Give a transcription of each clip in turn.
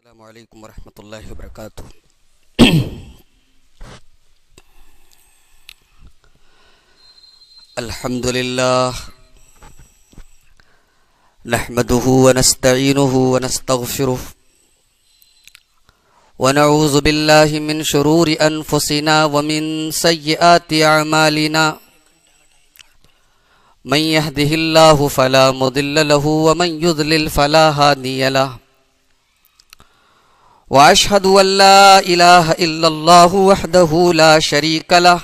السلام علیکم ورحمۃ اللہ وبرکاتہ۔ الحمد للہ نحمده ونستعینه ونستغفره ونعوذ باللہ من شرور انفسنا ومن سیئات اعمالنا من يهده الله فلا مضل له ومن يضلل فلا هادي له وأشهد أن لا إله إلا الله وحده لا شريك له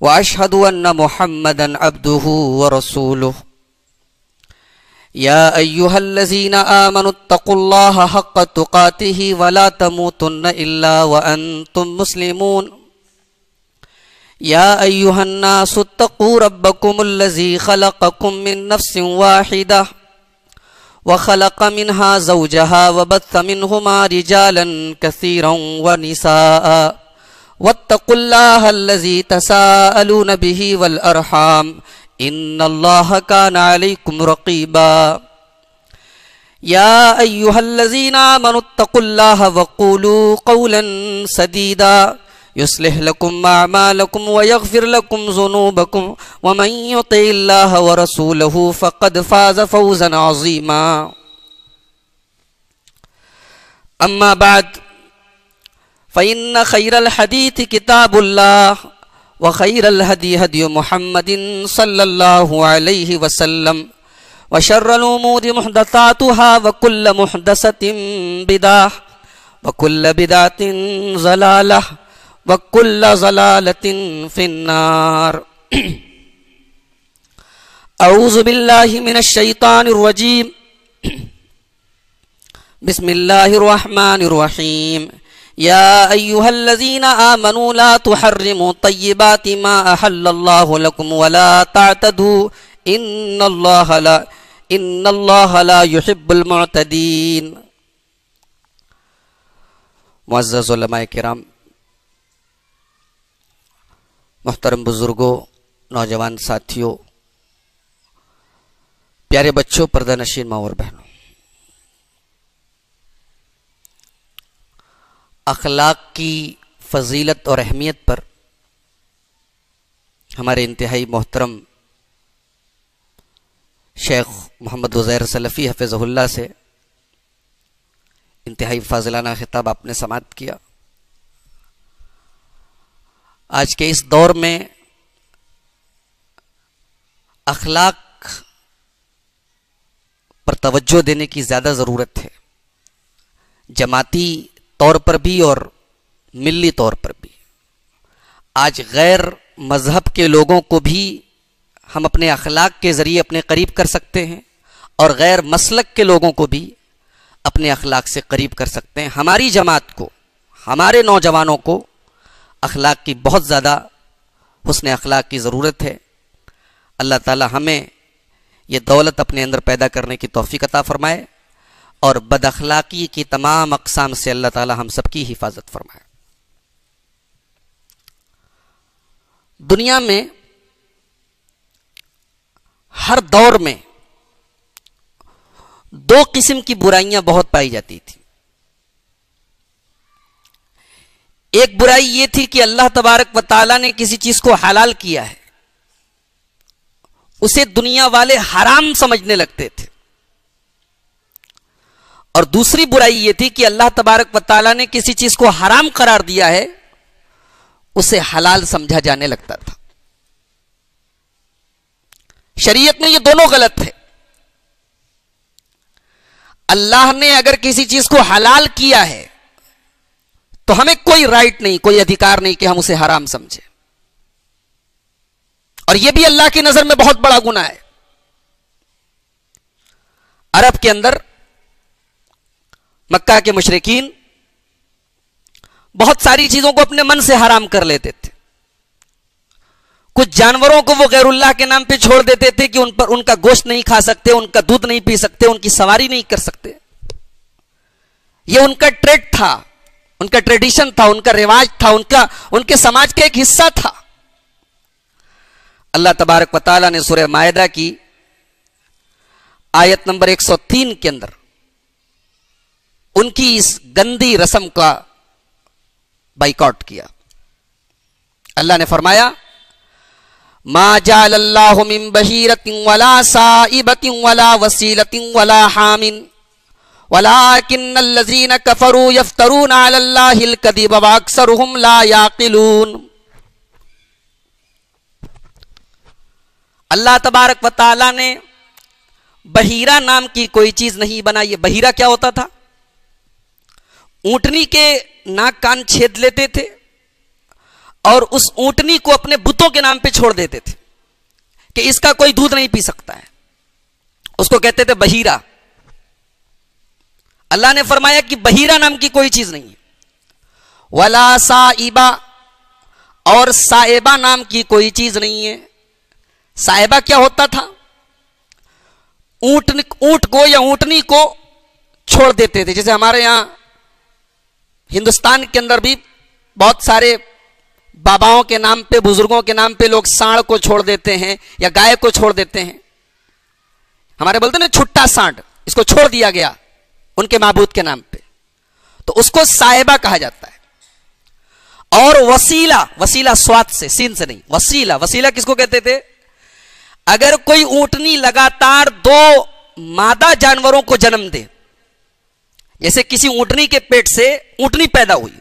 وأشهد أن محمدا عبده ورسوله يا أيها الذين آمنوا اتقوا الله حق تقاته ولا تموتن إلا وأنتم مسلمون يا أيها الناس اتقوا ربكم الذي خلقكم من نفس واحدة وخلق منها زوجها وبث منهما رجالا كثيرا ونساء واتقوا الله الذي تساءلون به والأرحام إن الله كان عليكم رقيبا يا أيها الذين آمنوا اتقوا الله وقولوا قولا سديدا يصلح لكم أعمالكم ويغفر لكم ذنوبكم ومن يطع الله ورسوله فقد فاز فوزا عظيما أما بعد فإن خير الحديث كتاب الله وخير الهدي هدي محمد صلى الله عليه وسلم وشر الأمور محدثاتها وكل محدثة بدعة وكل بدعة ضلالة وَكُلَّ ضَلَالَةٍ فِي النَّارِ اعوذ باللہ من الشیطان الرجیم بسم اللہ الرحمن الرحیم یا ایہا الذین آمنوا لا تحرموا طیبات ما احل اللہ لکم ولا تعتدوا ان اللہ لا يحب المعتدین۔ معزز علماء کرام، محترم بزرگوں، نوجوان ساتھیوں، پیارے بچوں، پردہ نشین ماں اور بہنوں، اخلاق کی فضیلت اور اہمیت پر ہمارے انتہائی محترم شیخ محمد عزیر سلفی حفظہ اللہ سے انتہائی فاضلانہ خطاب آپ نے سماعت کیا۔ آج کے اس دور میں اخلاق پر توجہ دینے کی زیادہ ضرورت ہے، جماعتی طور پر بھی اور ملی طور پر بھی۔ آج غیر مذہب کے لوگوں کو بھی ہم اپنے اخلاق کے ذریعے اپنے قریب کر سکتے ہیں اور غیر مسلک کے لوگوں کو بھی اپنے اخلاق سے قریب کر سکتے ہیں۔ ہماری جماعت کو، ہمارے نوجوانوں کو اخلاق کی بہت زیادہ حسن اخلاق کی ضرورت ہے۔ اللہ تعالی ہمیں یہ دولت اپنے اندر پیدا کرنے کی توفیق عطا فرمائے اور بد اخلاقی کی تمام اقسام سے اللہ تعالی ہم سب کی حفاظت فرمائے۔ دنیا میں ہر دور میں دو قسم کی برائیاں بہت پائی جاتی تھی۔ ایک برائی یہ تھی کہ اللہ تبارک و تعالیٰ نے کسی چیز کو حلال کیا ہے، اسے دنیا والے حرام سمجھنے لگتے تھے، اور دوسری برائی یہ تھی کہ اللہ تبارک و تعالیٰ نے کسی چیز کو حرام قرار دیا ہے، اسے حلال سمجھا جانے لگتا تھا۔ شریعت میں یہ دونوں غلط ہے۔ اللہ نے اگر کسی چیز کو حلال کیا ہے تو ہمیں کوئی رائٹ نہیں، کوئی ادھیکار نہیں کہ ہم اسے حرام سمجھیں، اور یہ بھی اللہ کی نظر میں بہت بڑا گناہ ہے۔ عرب کے اندر مکہ کے مشرکین بہت ساری چیزوں کو اپنے من سے حرام کر لیتے تھے۔ کچھ جانوروں کو وہ غیر اللہ کے نام پہ چھوڑ دیتے تھے کہ ان کا گوشت نہیں کھا سکتے، ان کا دودھ نہیں پی سکتے، ان کی سواری نہیں کر سکتے۔ یہ ان کا ٹریڈ تھا، ان کا ٹریڈیشن تھا، ان کا رواج تھا، ان کے سماج کا ایک حصہ تھا۔ اللہ تبارک و تعالیٰ نے سورہ مائدہ کی آیت نمبر 103 کے اندر ان کی اس گندی رسم کا بائیکاٹ کیا. اللہ نے فرمایا ما جعل اللہ من بحیرۃ ولا سائبۃ ولا وسیلۃ ولا حام ولكن الذين كفروا يفترون على الله الكذب واكثرهم لا يعقلون. اللہ تبارک و تعالی نے بحیرہ نام کی کوئی چیز نہیں بنائی. بحیرہ کیا ہوتا تھا؟ اونٹنی کے ناک کان چھید لیتے تھے اور اس اونٹنی کو اپنے بتوں کے نام پہ چھوڑ دیتے تھے کہ اس کا کوئی دودھ نہیں پی سکتا ہے. اس کو کہتے تھے بحیرہ. اللہ نے فرمایا کہ بحیرہ نام کی کوئی چیز نہیں ہے. ولا سائبہ، اور سائبہ نام کی کوئی چیز نہیں ہے. سائبہ کیا ہوتا تھا؟ اونٹ کو یا اونٹنی کو چھوڑ دیتے تھے. جیسے ہمارے یہاں ہندوستان کے اندر بھی بہت سارے باباؤں کے نام پہ، بزرگوں کے نام پہ لوگ سانڈ کو چھوڑ دیتے ہیں یا گائے کو چھوڑ دیتے ہیں. ہمارے بولتے ہیں نا چھٹا سانڈ، اس کو چھوڑ دیا گیا ان کے معبود کے نام پہ، تو اس کو سائبہ کہا جاتا ہے. اور وسیلہ، وسیلہ سواد سے، سین سے نہیں، وسیلہ. وسیلہ کس کو کہتے تھے؟ اگر کوئی اونٹنی لگاتار 2 مادہ جانوروں کو جنم دے، جیسے کسی اونٹنی کے پیٹ سے اونٹنی پیدا ہوئی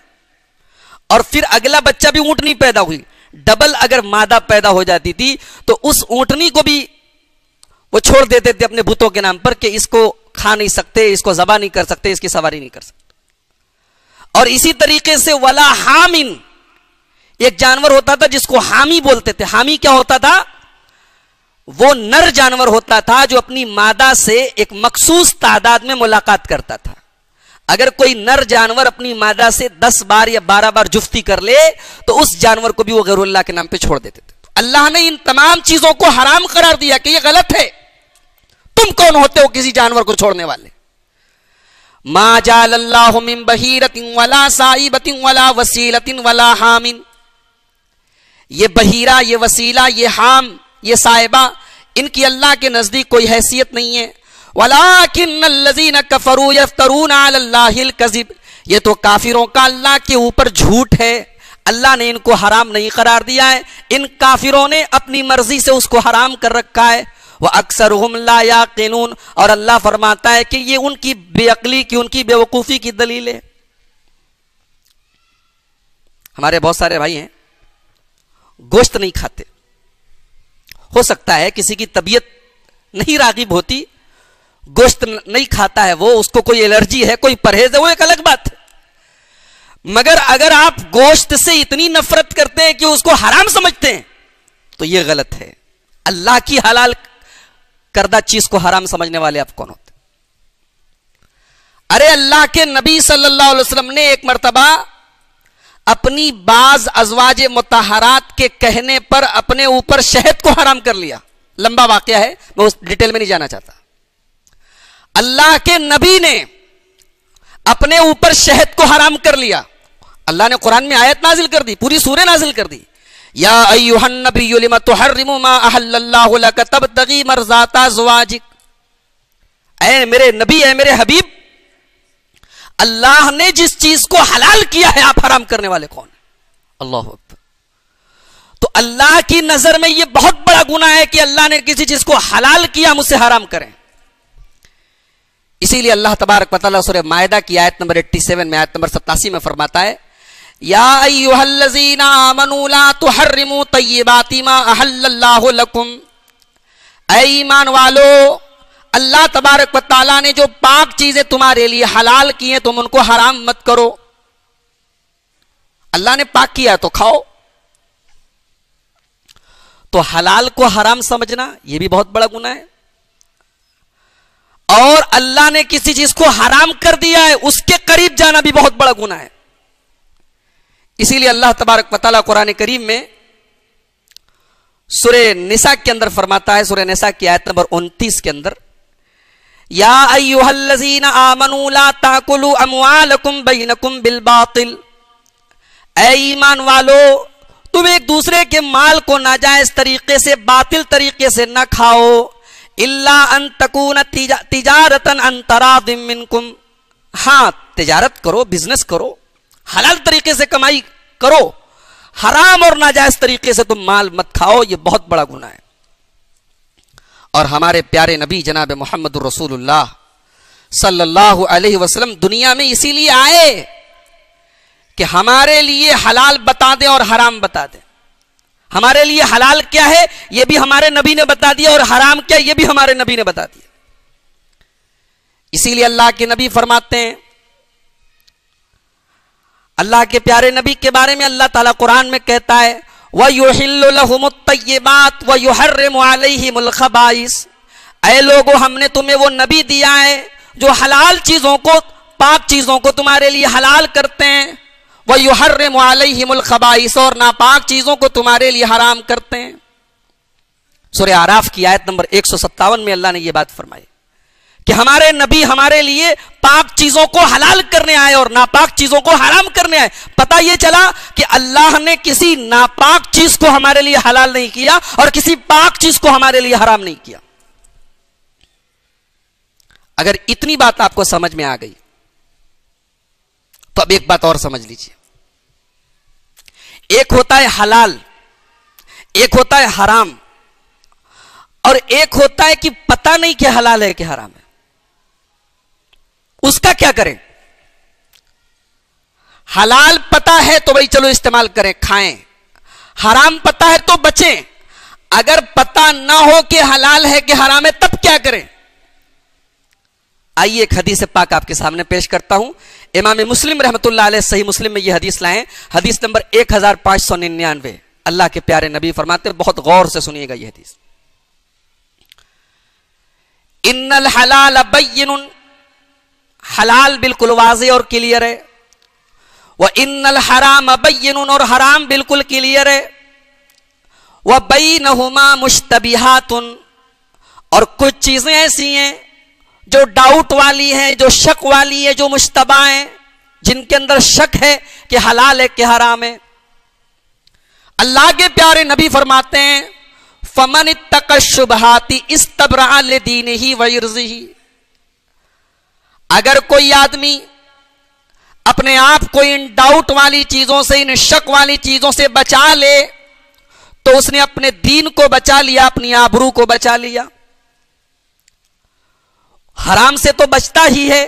اور پھر اگلا بچہ بھی اونٹنی پیدا ہوئی، ڈبل اگر مادہ پیدا ہو جاتی تھی تو اس اونٹنی کو بھی وہ چھوڑ دیتے تھے اپنے بتوں کے نام پر کہ اس کو کھا نہیں سکتے، اس کو ذبح نہیں کر سکتے، اس کی سواری نہیں کر سکتے. اور اسی طریقے سے ولا حامن، ایک جانور ہوتا تھا جس کو حامی بولتے تھے. حامی کیا ہوتا تھا؟ وہ نر جانور ہوتا تھا جو اپنی مادہ سے ایک مخصوص تعداد میں ملاقات کرتا تھا. اگر کوئی نر جانور اپنی مادہ سے 10 بار یا 12 بار جفتی کر لے تو اس جانور کو بھی وہ غیر اللہ کے نام پہ چھوڑ دیتے تھے. اللہ نے ان تمام چیزوں کو حرام قرار دیا کہ یہ غلط ہے. تم کون ہوتے ہو کسی جانور کو چھوڑنے والے؟ ما جعل اللہ من بحیرۃ ولا سائبۃ ولا وسیلۃ ولا حام. یہ بحیرہ، یہ وسیلہ، یہ حام، یہ سائبہ، ان کی اللہ کے نزدیک کوئی حیثیت نہیں ہے. وَلَٰكِنَّ الَّذِينَ كَفَرُوا يَفْتَرُونَ عَلَى اللَّهِ الْكَذِبَ. یہ تو کافروں کا اللہ کے اوپر جھوٹ ہے. اللہ نے ان کو حرام نہیں قرار دیا ہے، ان کافروں نے اپنی مرضی سے اس کو حرام کر رکھا ہے. وَأَكْثَرُهُمْ لَا يَعْقِلُونَ. اور اللہ فرماتا ہے کہ یہ ان کی بے عقلی کی، ان کی بے وقوفی کی دلیل ہے. ہمارے بہت سارے بھائی ہیں گوشت نہیں کھاتے. ہو سکتا ہے کسی کی طبیعت نہیں راغب ہوتی، گوشت نہیں کھاتا ہے، وہ اس کو کوئی الرجی ہے، کوئی پرہیز ہے، وہ ایک الگ بات ہے. مگر اگر آپ گوشت سے اتنی نفرت کرتے ہیں کہ اس کو حرام سمجھتے ہیں تو یہ غلط ہے. اللہ کی حلال کردہ چیز کو حرام سمجھنے والے آپ کون ہوتے؟ ارے اللہ کے نبی صلی اللہ علیہ وسلم نے ایک مرتبہ اپنی بعض ازواج مطہرات کے کہنے پر اپنے اوپر شہد کو حرام کر لیا. لمبا واقعہ ہے، میں اس ڈیٹیل میں نہیں جانا چاہتا. اللہ کے نبی نے اپنے اوپر شہد کو حرام کر لیا. اللہ نے قرآن میں آیت نازل کر دی، پوری سورہ نازل کر دی. یا ایھا النبی لم تحرم ما احل اللہ لک تبتغی مرضات ازواجک. اے میرے نبی، اے میرے حبیب، اللہ نے جس چیز کو حلال کیا ہے آپ حرام کرنے والے کون ہیں؟ اللہ اکبر. تو اللہ کی نظر میں یہ بہت بڑا گناہ ہے کہ اللہ نے کسی چیز کو حلال کیا ہم اسے حرام کریں. اسی لیے اللہ تبارک و تعالیٰ سورہ مائدہ کی آیت نمبر 87 میں، آیت نمبر 87 میں فرماتا ہے یا ایھا الذین آمنوا لا تحرموا طیبات ما احل اللہ لکم. اے ایمان والو، اللہ تبارک و تعالیٰ نے جو پاک چیزیں تمہارے لیے حلال کی ہیں تم ان کو حرام مت کرو. اللہ نے پاک کیا تو کھاؤ. تو حلال کو حرام سمجھنا یہ بھی بہت بڑا گناہ ہے. اور اللہ نے کسی چیز کو حرام کر دیا ہے اس کے قریب جانا بھی بہت بڑا گناہ ہے. اسی لیے اللہ تبارک و تعالیٰ قرآن کریم میں سورہ نساء کے اندر فرماتا ہے، سورہ نساء کی آیت نمبر 29 کے اندر، یا ایھا الذین آمنوا لا تاکلوا اموالکم بینکم بالباطل. اے ایمان والو، تم ایک دوسرے کے مال کو ناجائز طریقے سے، باطل طریقے سے نہ کھاؤ. الا ان تکون تجارتا عن تراض منکم. ہاں تجارت کرو, بزنس کرو, حلال طریقے سے کمائی کرو, حرام اور ناجائز طریقے سے تم مال مت کھاؤ, یہ بہت بڑا گناہ ہے. اور ہمارے پیارے نبی جناب محمد الرسول اللہ صلی اللہ علیہ وسلم دنیا میں اسی لیے آئے کہ ہمارے لیے حلال بتا دیں اور حرام بتا دیں. ہمارے لیے حلال کیا ہے یہ بھی ہمارے نبی نے بتا دیا, اور حرام کیا یہ بھی ہمارے نبی نے بتا دیا. اسی لیے اللہ کے نبی فرماتے ہیں, اللہ کے پیارے نبی کے بارے میں اللہ تعالیٰ قرآن میں کہتا ہے وَيُحِلُّ لَهُمُ الطَّيِّبَاتِ وَيُحَرِّمُ عَلَيْهِمُ الْخَبَائِثَ. اے لوگو ہم نے تمہیں وہ نبی دیا ہے جو حلال چیزوں کو, پاک چیزوں کو تمہارے لیے حلال کرتے ہیں, وَيُحَرِّمُ عَلَيْهِمُ الْخَبَائِثَ اور ناپاک چیزوں کو تمہارے لیے حرام کرتے ہیں. سورہ اعراف کی آیت نمبر 157 میں اللہ نے یہ بات فرمائی کہ ہمارے نبی ہمارے لیے پاک چیزوں کو حلال کرنے آئے اور ناپاک چیزوں کو حرام کرنے آئے. پتہ یہ چلا کہ اللہ نے کسی ناپاک چیز کو ہمارے لیے حلال نہیں کیا اور کسی پاک چیز کو ہمارے لیے حرام نہیں کیا. اگر اتنی بات آپ کو سمجھ میں آ گئی تو اب ایک بات اور سمجھ لیجئے. ایک ہوتا ہے حلال, ایک ہوتا ہے حرام, اور ایک ہوتا ہے کہ پتہ نہیں کہ حلال ہے کہ حرام ہے. اس کا کیا کریں؟ حلال پتہ ہے تو بھائی چلو استعمال کریں, کھائیں. حرام پتہ ہے تو بچیں. اگر پتہ نہ ہو کہ حلال ہے کہ حرام ہے تب کیا کریں؟ آئیے ایک حدیث پاک آپ کے سامنے پیش کرتا ہوں. امام مسلم رحمۃ اللہ علیہ صحیح مسلم میں یہ حدیث لائیں, حدیث نمبر 1599. اللہ کے پیارے نبی فرماتے ہیں, بہت غور سے سنیے گا یہ حدیث. ان الحلال بین, حلال بالکل واضح اور کلیئر ہے. وان الحرام بین, اور حرام بالکل کلیئر ہے. وبینہما مشتبہات, اور کچھ چیزیں ایسی ہیں جو ڈاؤٹ والی ہیں, جو شک والی ہے, جو مشتبہ ہیں, جن کے اندر شک ہے کہ حلال ہے کہ حرام ہے. اللہ کے پیارے نبی فرماتے ہیں فَمَنِ اتَّقَى الشُّبْهَاتِ اسْتَبْرَأَ لِدِينِهِ وَعِرْضِهِ. اگر کوئی آدمی اپنے آپ کو ان ڈاؤٹ والی چیزوں سے, ان شک والی چیزوں سے بچا لے تو اس نے اپنے دین کو بچا لیا, اپنی آبرو کو بچا لیا. حرام سے تو بچتا ہی ہے.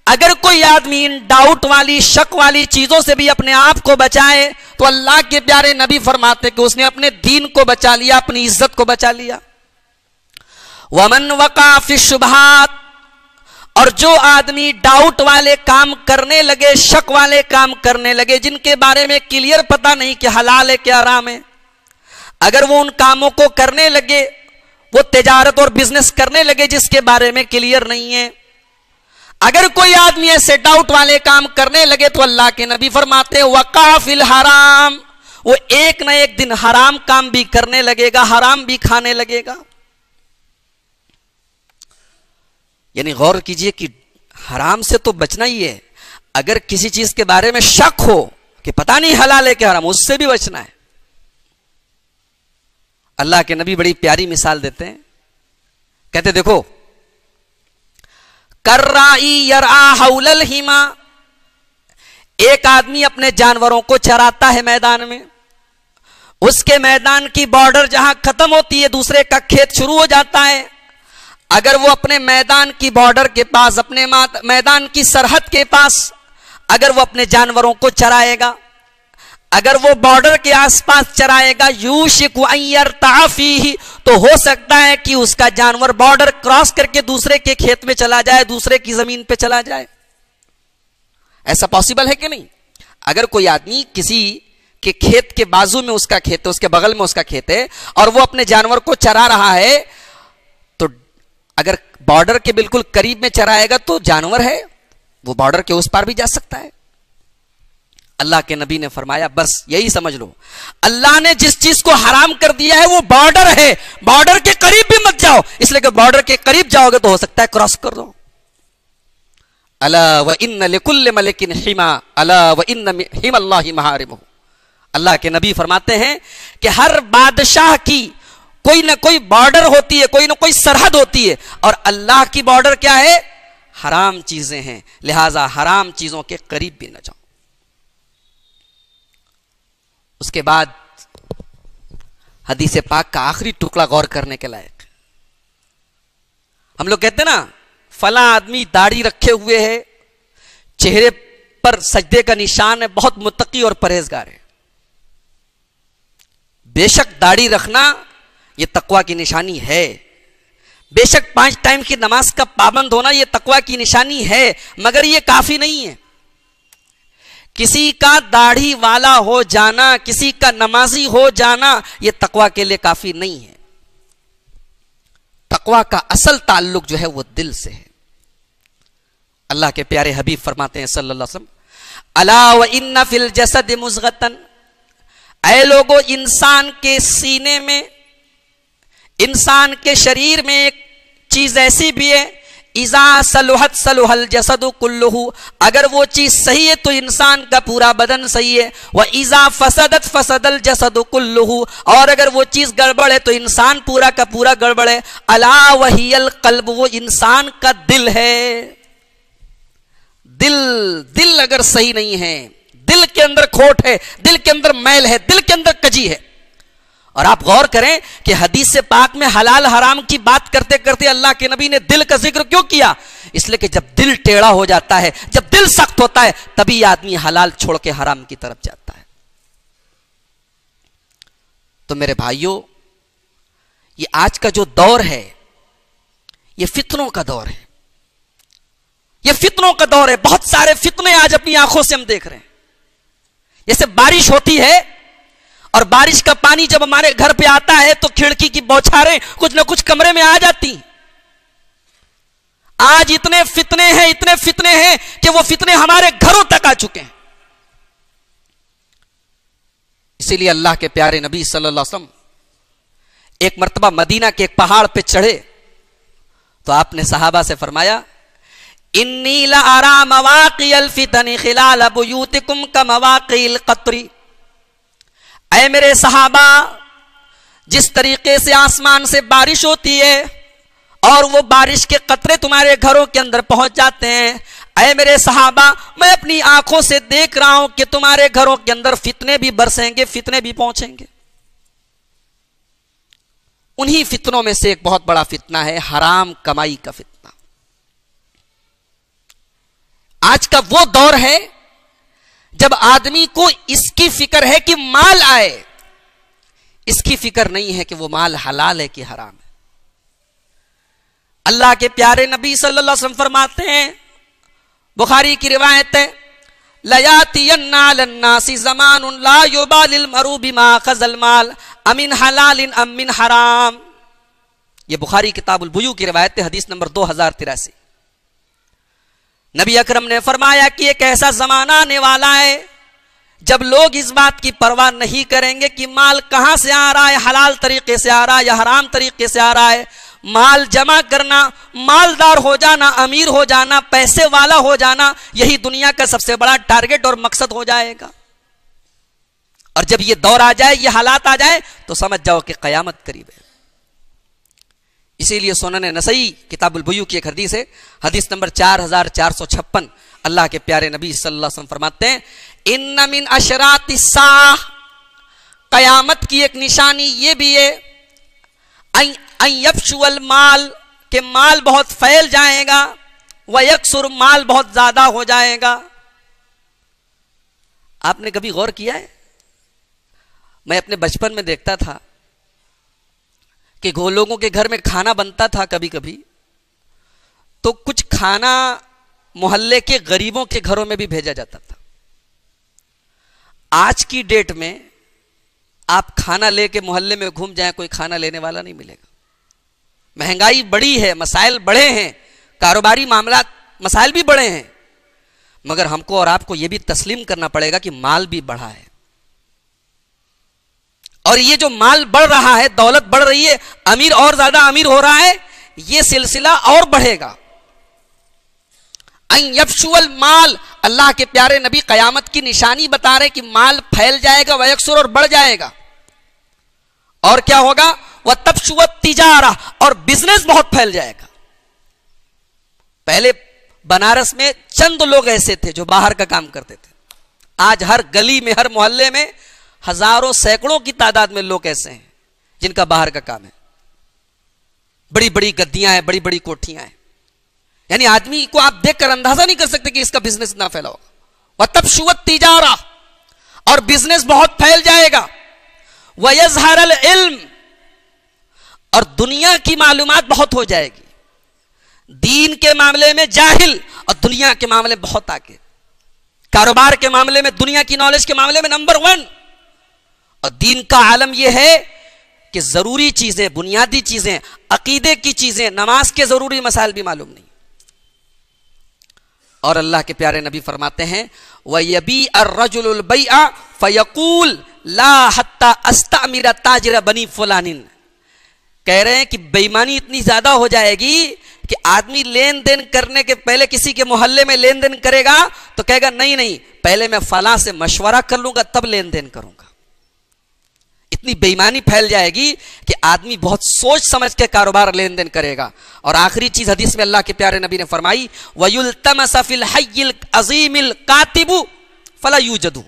اگر کوئی آدمی ان ڈاؤٹ والی, شک والی چیزوں سے بھی اپنے آپ کو بچائے تو اللہ کے پیارے نبی فرماتے کہ اس نے اپنے دین کو بچا لیا, اپنی عزت کو بچا لیا. وَمَنْ وَقَعَ فِي الشُّبْهَاتِ, اور جو آدمی ڈاؤٹ والے کام کرنے لگے, شک والے کام کرنے لگے, جن کے بارے میں کلیئر پتہ نہیں کہ حلال ہے کہ حرام ہے, اگر وہ ان کاموں کو کرنے لگے, وہ تجارت اور بزنس کرنے لگے جس کے بارے میں کلیئر نہیں ہے, اگر کوئی آدمی ایسے ڈاؤٹ والے کام کرنے لگے تو اللہ کے نبی فرماتے وقع فی الحرام, وہ ایک نہ ایک دن حرام کام بھی کرنے لگے گا, حرام بھی کھانے لگے گا. یعنی غور کیجئے کہ حرام سے تو بچنا ہی ہے. اگر کسی چیز کے بارے میں شک ہو کہ پتہ نہیں حلال ہے کہ حرام, اس سے بھی بچنا ہے. اللہ کے نبی بڑی پیاری مثال دیتے ہیں, کہتے دیکھو کرائی یرعا حول الحما, ایک آدمی اپنے جانوروں کو چراتا ہے میدان میں, اس کے میدان کی بارڈر جہاں ختم ہوتی ہے دوسرے کا کھیت شروع ہو جاتا ہے. اگر وہ اپنے میدان کی بارڈر کے پاس, اپنے میدان کی سرحد کے پاس اگر وہ اپنے جانوروں کو چرائے گا, اگر وہ بارڈر کے آس پاس چرائے گا, یوشک ان یرتع فیہ, تو ہو سکتا ہے کہ اس کا جانور بارڈر کراس کر کے دوسرے کے کھیت میں چلا جائے, دوسرے کی زمین پہ چلا جائے. ایسا پاسبل ہے کہ نہیں؟ اگر کوئی آدمی کسی کے کھیت کے بازو میں اس کا کھیت ہے, اس کے بغل میں اس کا کھیت ہے, اور وہ اپنے جانور کو چرا رہا ہے, تو اگر بارڈر کے بالکل قریب میں چرائے گا تو جانور ہے, وہ بارڈر کے اس پار بھی جا سکتا ہے. اللہ کے نبی نے فرمایا بس یہی سمجھ لو, اللہ نے جس چیز کو حرام کر دیا ہے وہ بارڈر ہے, بارڈر کے قریب بھی مت جاؤ, اس لیے کہ بارڈر کے قریب جاؤ گے تو ہو سکتا ہے کراس کر دو. الا وان لکل ملک حما, الا وان حم اللہ محارمہ. اللہ کے نبی فرماتے ہیں کہ ہر بادشاہ کی کوئی نہ کوئی بارڈر ہوتی ہے, کوئی نہ کوئی سرحد ہوتی ہے, اور اللہ کی بارڈر کیا ہے؟ حرام چیزیں ہیں، لہذا حرام چیزوں کے قریب بھی نہ جاؤ۔ اس کے بعد حدیث پاک کا آخری ٹکڑا غور کرنے کے لائق۔ ہم لوگ کہتے ہیں نا فلاں آدمی داڑھی رکھے ہوئے ہے، چہرے پر سجدے کا نشان ہے، بہت متقی اور پرہیزگار ہے۔ بے شک داڑھی رکھنا یہ تقوی کی نشانی ہے، بے شک 5 ٹائم کی نماز کا پابند ہونا یہ تقوی کی نشانی ہے، مگر یہ کافی نہیں ہے۔ کسی کا داڑھی والا ہو جانا، کسی کا نمازی ہو جانا یہ تقوی کے لیے کافی نہیں ہے۔ تقوی کا اصل تعلق جو ہے وہ دل سے ہے۔ اللہ کے پیارے حبیب فرماتے ہیں صلی اللہ علیہ وسلم، الا وان فی الجسد مضغۃ، اے لوگو انسان کے سینے میں، انسان کے شریر میں ایک چیز ایسی بھی ہے، اذا صلحت صلح الجسد کلہ، اگر وہ چیز صحیح ہے تو انسان کا پورا بدن صحیح ہے، واذا فسدت فسد الجسد کلہ، اور اگر وہ چیز گڑبڑ ہے تو انسان پورا کا پورا گڑبڑ ہے۔ الا وہی القلب، وہ انسان کا دل ہے۔ دل اگر صحیح نہیں ہے، دل کے اندر کھوٹ ہے، دل کے اندر میل ہے، دل کے اندر کجی ہے۔ اور آپ غور کریں کہ حدیث پاک میں حلال حرام کی بات کرتے کرتے اللہ کے نبی نے دل کا ذکر کیوں کیا؟ اس لیے کہ جب دل ٹیڑھا ہو جاتا ہے، جب دل سخت ہوتا ہے، تبھی آدمی حلال چھوڑ کے حرام کی طرف جاتا ہے۔ تو میرے بھائیوں، یہ آج کا جو دور ہے یہ فتنوں کا دور ہے، یہ فتنوں کا دور ہے۔ بہت سارے فتنے آج اپنی آنکھوں سے ہم دیکھ رہے ہیں۔ جیسے بارش ہوتی ہے اور بارش کا پانی جب ہمارے گھر پہ آتا ہے تو کھڑکی کی بوچھاریں کچھ نہ کچھ کمرے میں آ جاتی ہیں۔ آج اتنے فتنے ہیں کہ وہ فتنے ہمارے گھروں تک آ چکے ہیں۔ اسی لیے اللہ کے پیارے نبی صلی اللہ علیہ وسلم ایک مرتبہ مدینہ کے ایک پہاڑ پہ چڑھے تو آپ نے صحابہ سے فرمایا، انی لارا مواقع الفتن خلال بیوتکم کمواقع القطر، اے میرے صحابہ، جس طریقے سے آسمان سے بارش ہوتی ہے اور وہ بارش کے قطرے تمہارے گھروں کے اندر پہنچ جاتے ہیں، اے میرے صحابہ، میں اپنی آنکھوں سے دیکھ رہا ہوں کہ تمہارے گھروں کے اندر فتنے بھی برسیں گے، فتنے بھی پہنچیں گے۔ انہی فتنوں میں سے ایک بہت بڑا فتنہ ہے حرام کمائی کا فتنہ۔ آج کا وہ دور ہے جب آدمی کو اس کی فکر ہے کہ مال آئے، اس کی فکر نہیں ہے کہ وہ مال حلال ہے کہ حرام ہے۔ اللہ کے پیارے نبی صلی اللہ علیہ وسلم فرماتے ہیں، بخاری کی روایت ہے، لَيَأْتِيَنَّ عَلَى النَّاسِ زَمَانٌ لَا يُبَالِ الْمَرْءُ بِمَا أَخَذَ الْمَالَ أَمِنْ حَلَالٍ أَم مِّنْ حَرَامٍ۔ یہ بخاری کتاب البیوع کی روایت ہے، حدیث نمبر 2083۔ نبی اکرم نے فرمایا کہ ایک ایسا زمانہ آنے والا ہے جب لوگ اس بات کی پرواہ نہیں کریں گے کہ مال کہاں سے آ رہا ہے، حلال طریقے سے آ رہا ہے یا حرام طریقے سے آ رہا ہے۔ مال جمع کرنا، مالدار ہو جانا، امیر ہو جانا، پیسے والا ہو جانا، یہی دنیا کا سب سے بڑا ٹارگٹ اور مقصد ہو جائے گا۔ اور جب یہ دور آ جائے، یہ حالات آ جائے تو سمجھ جاؤ کہ قیامت قریب ہے۔ اسی لیے سنن نسائی کتاب البیوع کی ایک حدیث ہے، حدیث نمبر 4456، اللہ کے پیارے نبی صلی اللہ علیہ وسلم فرماتے ہیں، ان من اشراط الساعہ، قیامت کی ایک نشانی یہ بھی ہے، ان یفشو المال، کہ مال بہت پھیل جائے گا، ویکثر، مال بہت زیادہ ہو جائے گا۔ آپ نے کبھی غور کیا ہے؟ میں اپنے بچپن میں دیکھتا تھا کہ لوگوں کے گھر میں کھانا بنتا تھا، کبھی کبھی تو کچھ کھانا محلے کے غریبوں کے گھروں میں بھی بھیجا جاتا تھا۔ آج کی ڈیٹ میں آپ کھانا لے کے محلے میں گھوم جائیں، کوئی کھانا لینے والا نہیں ملے گا۔ مہنگائی بڑی ہے، مسائل بڑے ہیں، کاروباری معاملات مسائل بھی بڑے ہیں، مگر ہم کو اور آپ کو یہ بھی تسلیم کرنا پڑے گا کہ مال بھی بڑھا ہے، اور یہ جو مال بڑھ رہا ہے، دولت بڑھ رہی ہے، امیر اور زیادہ امیر ہو رہا ہے، یہ سلسلہ اور بڑھے گا۔ ان یفشو المال، اللہ کے پیارے نبی قیامت کی نشانی بتا رہے کہ مال پھیل جائے گا، ویکثر، اور بڑھ جائے گا۔ اور کیا ہوگا؟ وتفشو التجارہ، اور بزنس بہت پھیل جائے گا۔ پہلے بنارس میں چند لوگ ایسے تھے جو باہر کا کام کرتے تھے. آج ہر گلی میں، ہر محلے میں ہزاروں سینکڑوں کی تعداد میں لوگ ایسے ہیں جن کا باہر کا کام ہے. بڑی بڑی گدیاں ہیں، بڑی بڑی کوٹھیاں ہیں. یعنی آدمی کو آپ دیکھ کر اندازہ نہیں کر سکتے کہ اس کا بزنس اتنا پھیلا ہوگا. وَتَبْشُوَ التِّجَارَةُ، اور بزنس بہت پھیل جائے گا. وَيَظْهَرَ الْعِلْمُ، اور دنیا کی معلومات بہت ہو جائے گی. دین کے معاملے میں جاہل اور دنیا کے معاملے میں بہت آگے. کاروبار کے معاملے میں، دنیا کی نالج کے معاملے میں نمبر 1. اور دین کا عالم یہ ہے کہ ضروری چیزیں، بنیادی چیزیں، عقیدے کی چیزیں، نماز کے ضروری مسائل بھی معلوم نہیں. اور اللہ کے پیارے نبی فرماتے ہیں وَيَبِيعَ الرَّجُلُ الْبَيْعَ فَيَقُولُ لَا حَتَّى أَسْتَعْمِرَ تَاجِرَ بَنِي فُلَانٍ. کہہ رہے ہیں کہ بےایمانی اتنی زیادہ ہو جائے گی کہ آدمی لین دین کرنے کے پہلے کسی کے محلے میں لین دین کرے گا تو کہے گا نہیں پہلے میں فلاں سے مشورہ کر لوں گا تب لین دین کروں گا. اتنی بےایمانی پھیل جائے گی کہ آدمی بہت سوچ سمجھ کے کاروبار لین دین کرے گا. اور آخری چیز حدیث میں اللہ کے پیارے نبی نے فرمائی وَيُلْتَمَسَ فِي الْحَيِّ الْعَظِيمِ الْقَاتِبُ فَلَا يُوجَدُ.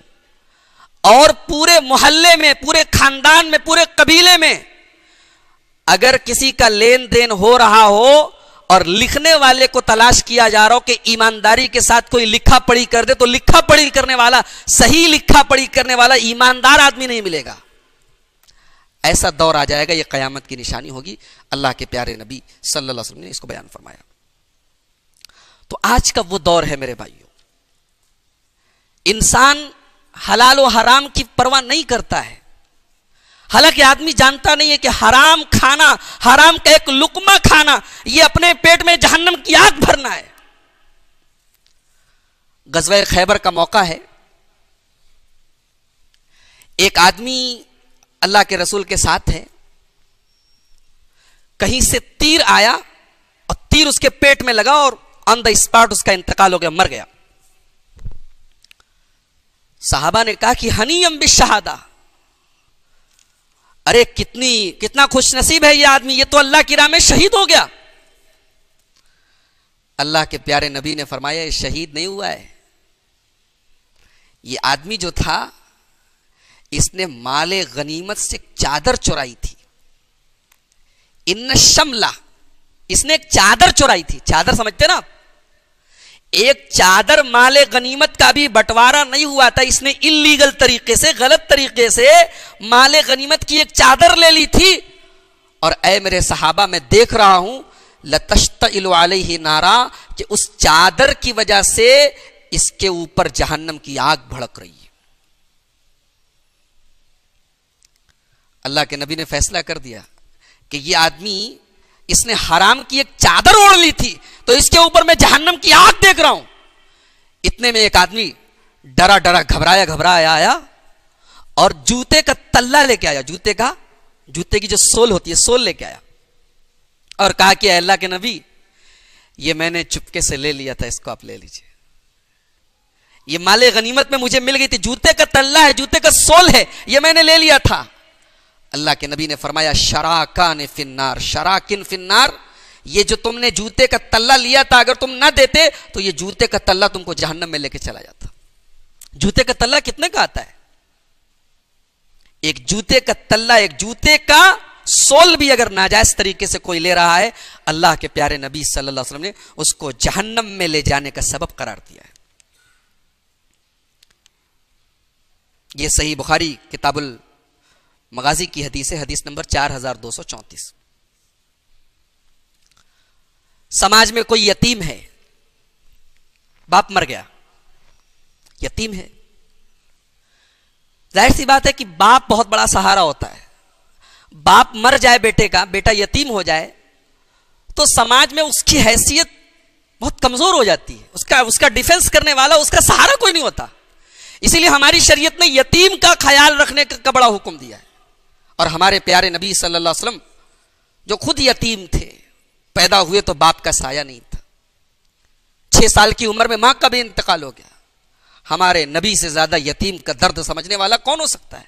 اور پورے محلے میں، پورے خاندان میں، پورے قبیلے میں اگر کسی کا لین دین ہو رہا ہو اور لکھنے والے کو تلاش کیا جا رہا ہو کہ ایمانداری کے ساتھ کوئی لکھا پڑھی کر دے، تو لکھا پڑھی کرنے والا، صحیح لکھا پڑھی کرنے والا ایماندار آدمی نہیں ملے گا. ایسا دور آ جائے گا، یہ قیامت کی نشانی ہوگی. اللہ کے پیارے نبی صلی اللہ علیہ وسلم نے اس کو بیان فرمایا. تو آج کا وہ دور ہے میرے بھائیوں، انسان حلال و حرام کی پرواہ نہیں کرتا ہے. حالانکہ آدمی جانتا نہیں ہے کہ حرام کھانا، حرام کا ایک لقمہ کھانا، یہ اپنے پیٹ میں جہنم کی آگ بھرنا ہے. غزوہ خیبر کا موقع ہے. ایک آدمی اللہ کے رسول کے ساتھ ہے، کہیں سے تیر آیا اور تیر اس کے پیٹ میں لگا اور آن دا اسپاٹ اس کا انتقال ہو گیا، مر گیا. صحابہ نے کہا کہ ہنیم بالشہادہ، ارے کتنا خوش نصیب ہے یہ آدمی، یہ تو اللہ کی راہ میں شہید ہو گیا. اللہ کے پیارے نبی نے فرمایا یہ شہید نہیں ہوا ہے، یہ آدمی جو تھا اس نے مال غنیمت سے چادر چورائی تھی. ان شملہ، اس نے ایک چادر چورائی تھی. چادر سمجھتے نا، ایک چادر مال غنیمت کا بھی بٹوارا نہیں ہوا تھا، اس نے اللیگل طریقے سے، غلط طریقے سے مال غنیمت کی ایک چادر لے لی تھی. اور اے میرے صحابہ، میں دیکھ رہا ہوں لتشتعل علیہ نارا، کہ اس چادر کی وجہ سے اس کے اوپر جہنم کی آگ بھڑک رہی ہے. اللہ کے نبی نے فیصلہ کر دیا کہ یہ آدمی، اس نے حرام کی ایک چادر اوڑھ لی تھی تو اس کے اوپر میں جہنم کی آگ دیکھ رہا ہوں. اتنے میں ایک آدمی ڈرا گھبرایا آیا اور جوتے کا تلا لے کے آیا. جوتے کی جو سول ہوتی ہے، سول لے کے آیا اور کہا کہ اے اللہ کے نبی، یہ میں نے چپکے سے لے لیا تھا، اس کو آپ لے لیجئے. یہ مال غنیمت میں مجھے مل گئی تھی، جوتے کا تلا ہے، جوتے کا سول ہے، یہ میں نے لے لیا تھا. اللہ کے نبی نے فرمایا شراکان فی النار، شراکن فی النار، یہ جو تم نے جوتے کا تلا لیا تھا اگر تم نہ دیتے تو یہ جوتے کا تلا تم کو جہنم میں لے کے چلا جاتا. جوتے کا تلا کتنے کا آتا ہے؟ ایک جوتے کا تلا، ایک جوتے کا سول بھی اگر ناجائز طریقے سے کوئی لے رہا ہے، اللہ کے پیارے نبی صلی اللہ علیہ وسلم نے اس کو جہنم میں لے جانے کا سبب قرار دیا ہے. یہ صحیح بخاری کتاب المغازی کی حدیث ہے، حدیث نمبر 4234. سماج میں کوئی یتیم ہے، باپ مر گیا، یتیم ہے. ظاہر سی بات ہے کہ باپ بہت بڑا سہارا ہوتا ہے. باپ مر جائے بیٹے کا، بیٹا یتیم ہو جائے تو سماج میں اس کی حیثیت بہت کمزور ہو جاتی ہے. اس کا ڈیفنس کرنے والا، اس کا سہارا کوئی نہیں ہوتا. اسی لیے ہماری شریعت نے یتیم کا خیال رکھنے کا بڑا حکم دیا ہے. اور ہمارے پیارے نبی صلی اللہ علیہ وسلم جو خود یتیم تھے، پیدا ہوئے تو باپ کا سایہ نہیں تھا. 6 سال کی عمر میں ماں کا بھی انتقال ہو گیا. ہمارے نبی سے زیادہ یتیم کا درد سمجھنے والا کون ہو سکتا ہے؟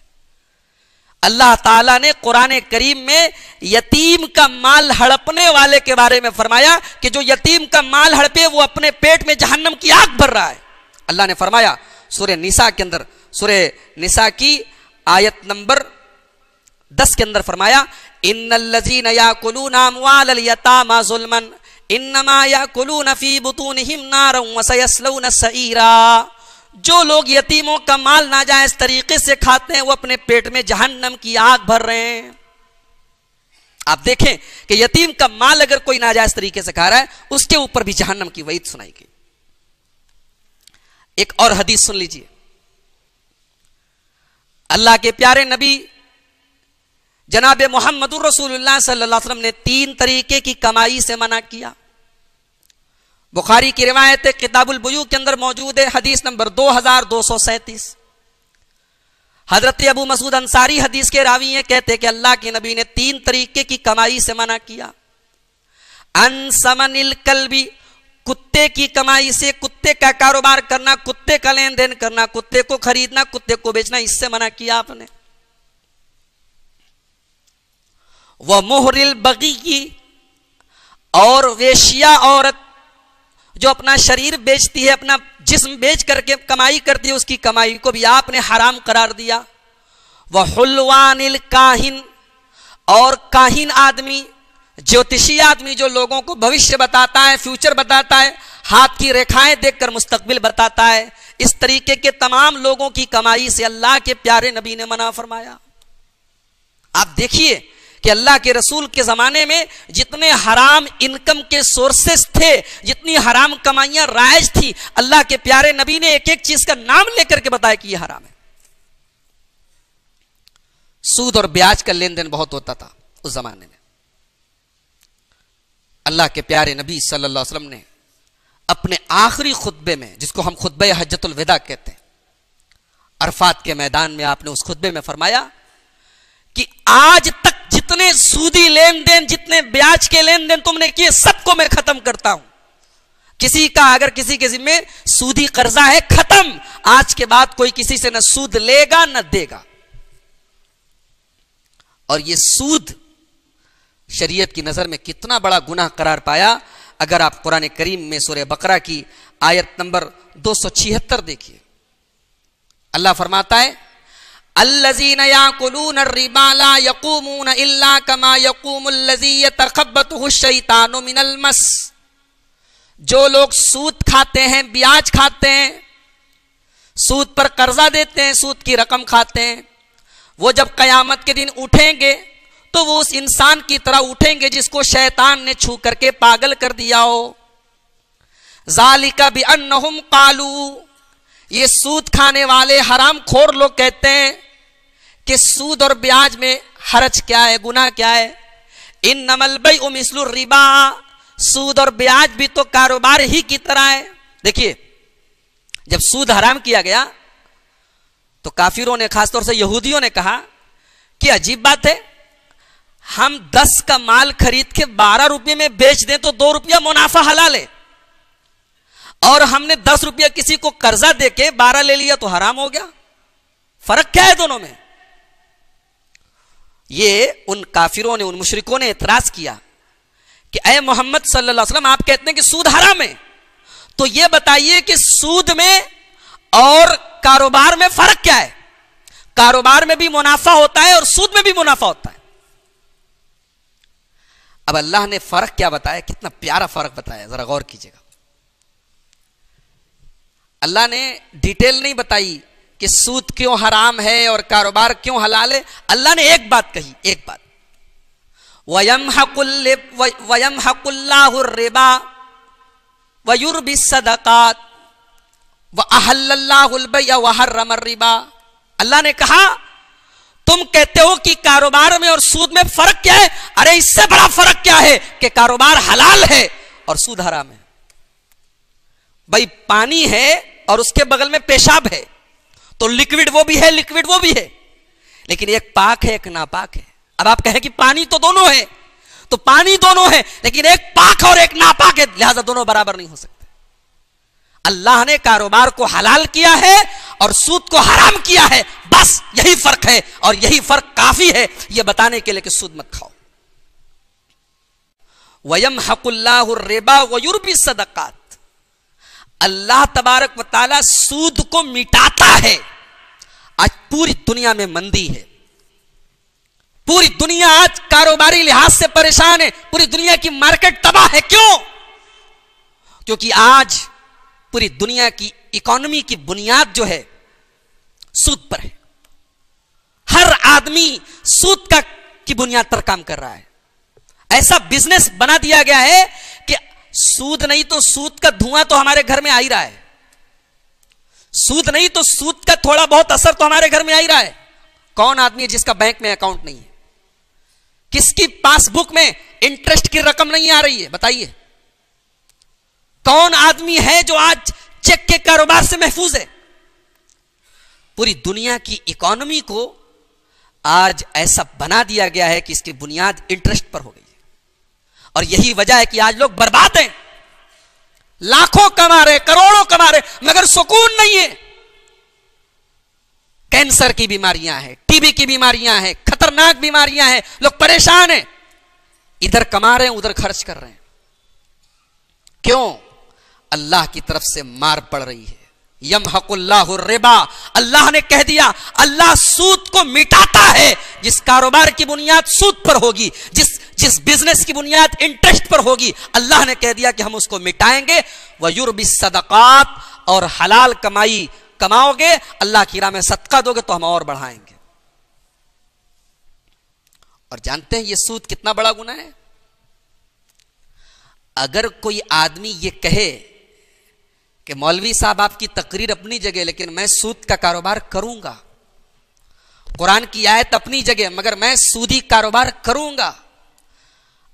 اللہ تعالیٰ نے قرآن کریم میں یتیم کا مال ہڑپنے والے کے بارے میں فرمایا کہ جو یتیم کا مال ہڑپے وہ اپنے پیٹ میں جہنم کی آگ بھر رہا ہے. اللہ نے فرمایا سورہ نساء کے اندر، سورہ نساء کی آیت نمبر 10 کے اندر فرمایا ان الذین یاکلون اموال الیتامی ظلما انما یاکلون فی بطونہم نارا وسیصلون سعیرا. جو لوگ یتیموں کا مال ناجائز طریقے سے کھاتے ہیں وہ اپنے پیٹ میں جہنم کی آگ بھر رہے ہیں. آپ دیکھیں کہ یتیم کا مال اگر کوئی ناجائز طریقے سے کھا رہا ہے اس کے اوپر بھی جہنم کی وعید سنائی گئی. ایک اور حدیث سن لیجئے. اللہ کے پیارے نبی جناب محمد رسول اللہ صلی اللہ علیہ وسلم نے 3 طریقے کی کمائی سے منع کیا. بخاری کی روایت کتاب البیوع کے اندر موجود ہے، حدیث نمبر 2237. حضرت ابو مسعود انصاری حدیث کے راوی ہیں، کہتے کہ اللہ کے نبی نے 3 طریقے کی کمائی سے منع کیا. ان ثمن الکلب، کتے کی کمائی سے، کتے کا کاروبار کرنا، کتے کا لین دین کرنا، کتے کو خریدنا، کتے کو بیچنا، اس سے منع کیا آپ نے. وہ مہر البغی کی، اور ویشیا عورت جو اپنا شریر بیچتی ہے، اپنا جسم بیچ کر کے کمائی کرتی ہے، اس کی کمائی کو بھی آپ نے حرام قرار دیا. وہ حلوان الکاہن، اور کاہن آدمی، جوتشی آدمی جو لوگوں کو بھوشیہ بتاتا ہے، فیوچر بتاتا ہے، ہاتھ کی ریکھائیں دیکھ کر مستقبل بتاتا ہے، اس طریقے کے تمام لوگوں کی کمائی سے اللہ کے پیارے نبی نے منع فرمایا. آپ دیکھیے کہ اللہ کے رسول کے زمانے میں جتنے حرام انکم کے سورسز تھے، جتنی حرام کمائیاں رائج تھی، اللہ کے پیارے نبی نے ایک ایک چیز کا نام لے کر کے بتایا کہ یہ حرام ہے. سود اور بیاج کا لین دین بہت ہوتا تھا اس زمانے میں. اللہ کے پیارے نبی صلی اللہ علیہ وسلم نے اپنے آخری خطبے میں، جس کو ہم خطبہ حجۃ الوداع کہتے ہیں، عرفات کے میدان میں آپ نے اس خطبے میں فرمایا کہ آج تک جتنے سودی لین دین، جتنے بیاج کے لین دین تم نے کیے، سب کو میں ختم کرتا ہوں. کسی کا اگر کسی کے ذمہ سودی قرضہ ہے، ختم. آج کے بعد کوئی کسی سے نہ سود لے گا نہ دے گا. اور یہ سود شریعت کی نظر میں کتنا بڑا گناہ قرار پایا. اگر آپ قرآن کریم میں سورہ بقرہ کی آیت نمبر 276 دیکھیے، اللہ فرماتا ہے الذین یاکلون الربا لا یقومون الا کما یقوم الذی یتخبطہ الشیطان من المس. جو لوگ سود کھاتے ہیں، بیاج کھاتے ہیں، سود پر قرضہ دیتے ہیں، سود کی رقم کھاتے ہیں، وہ جب قیامت کے دن اٹھیں گے تو وہ اس انسان کی طرح اٹھیں گے جس کو شیطان نے چھو کر کے پاگل کر دیا ہو. ذالک بانہم قالوا، یہ سود کھانے والے حرام خور لوگ کہتے ہیں کہ سود اور بیاج میں حرج کیا ہے، گناہ کیا ہے. انما البیع مثل الربا، سود اور بیاج بھی تو کاروبار ہی کی طرح ہے. دیکھیے جب سود حرام کیا گیا تو کافروں نے، خاص طور سے یہودیوں نے کہا کہ عجیب بات ہے، ہم 10 کا مال خرید کے 12 روپے میں بیچ دیں تو 2 روپیہ منافع حلال ہے، اور ہم نے 10 روپیہ کسی کو قرضہ دے کے 12 لے لیا تو حرام ہو گیا. فرق کیا ہے دونوں میں؟ یہ ان کافروں نے، ان مشرکوں نے اعتراض کیا کہ اے محمد صلی اللہ علیہ وسلم، آپ کہتے ہیں کہ سود حرام ہے، تو یہ بتائیے کہ سود میں اور کاروبار میں فرق کیا ہے؟ کاروبار میں بھی منافع ہوتا ہے اور سود میں بھی منافع ہوتا ہے. اب اللہ نے فرق کیا بتایا، کتنا پیارا فرق بتایا، ذرا غور کیجئے گا. اللہ نے ڈیٹیل نہیں بتائی کہ سود کیوں حرام ہے اور کاروبار کیوں حلال ہے. اللہ نے ایک بات کہی، ایک بات، وَيَمْحَقُ اللَّهُ الرِّبَا وَيُرْبِي الصَّدَقَاتِ وَأَحَلَّ اللَّهُ الْبَيْعَ وَحَرَّمَ الرِّبَا. اللہ نے کہا تم کہتے ہو کہ کاروبار میں اور سود میں فرق کیا ہے؟ ارے اس سے بڑا فرق کیا ہے کہ کاروبار حلال ہے اور سود حرام ہے. بھائی پانی ہے اور اس کے بغل میں پیشاب ہے تو لکوڈ وہ بھی ہے، لکوڈ وہ بھی ہے، لیکن ایک پاک ہے ایک ناپاک ہے. اب آپ کہیں کہ پانی تو دونوں ہے، تو پانی دونوں ہے لیکن ایک پاک اور ایک ناپاک ہے، لہذا دونوں برابر نہیں ہو سکتے. اللہ نے کاروبار کو حلال کیا ہے اور سود کو حرام کیا ہے، بس یہی فرق ہے، اور یہی فرق کافی ہے یہ بتانے کے لیے کہ سود مت کھاؤ۔ وَيَمْحَقُ اللَّهُ الرِّبَا وَيُرْبِي الصَّدَقَاتِ، اللہ تبارک و تعالی سود کو مٹاتا ہے۔ آج پوری دنیا میں مندی ہے، پوری دنیا آج کاروباری لحاظ سے پریشان ہے، پوری دنیا کی مارکیٹ تباہ ہے۔ کیوں؟ کیونکہ آج پوری دنیا کی اکانومی کی بنیاد جو ہے سود پر ہے۔ ہر آدمی سود کی بنیاد پر کام کر رہا ہے۔ ایسا بزنس بنا دیا گیا ہے کہ سود نہیں تو سود کا دھواں تو ہمارے گھر میں آ ہی رہا ہے، سود نہیں تو سود کا تھوڑا بہت اثر تو ہمارے گھر میں آ ہی رہا ہے۔ کون آدمی ہے جس کا بینک میں اکاؤنٹ نہیں ہے؟ کس کی پاس بک میں انٹرسٹ کی رقم نہیں آ رہی ہے؟ بتائیے کون آدمی ہے جو آج چیک کے کاروبار سے محفوظ ہے؟ پوری دنیا کی اکانومی کو آج ایسا بنا دیا گیا ہے کہ اس کی بنیاد انٹرسٹ پر ہو گئی ہے، اور یہی وجہ ہے کہ آج لوگ برباد ہیں، لاکھوں کما رہے، کروڑوں کما رہے، مگر سکون نہیں ہے۔ کینسر کی بیماریاں ہیں، ٹی بی کی بیماریاں ہیں، خطرناک بیماریاں ہیں، لوگ پریشان ہیں، ادھر کما رہے ہیں ادھر خرچ کر رہے ہیں۔ کیوں؟ اللہ کی طرف سے مار پڑ رہی ہے۔ یمحق اللہ الربا، اللہ نے کہہ دیا اللہ سود کو مٹاتا ہے۔ جس کاروبار کی بنیاد سود پر ہوگی، جس بزنس کی بنیاد انٹرسٹ پر ہوگی، اللہ نے کہہ دیا کہ ہم اس کو مٹائیں گے۔ وَيُرْبِي الصَّدَقَاتِ، اور حلال کمائی کماؤ گے، اللہ کی راہ میں صدقہ دو گے تو ہم اور بڑھائیں گے۔ اور جانتے ہیں یہ سود کتنا بڑا گناہ ہے؟ اگر کوئی آدمی یہ کہے کہ مولوی صاحب آپ کی تقریر اپنی جگہ لیکن میں سود کا کاروبار کروں گا، قرآن کی آیت اپنی جگہ مگر میں سودی کاروبار کروں گا،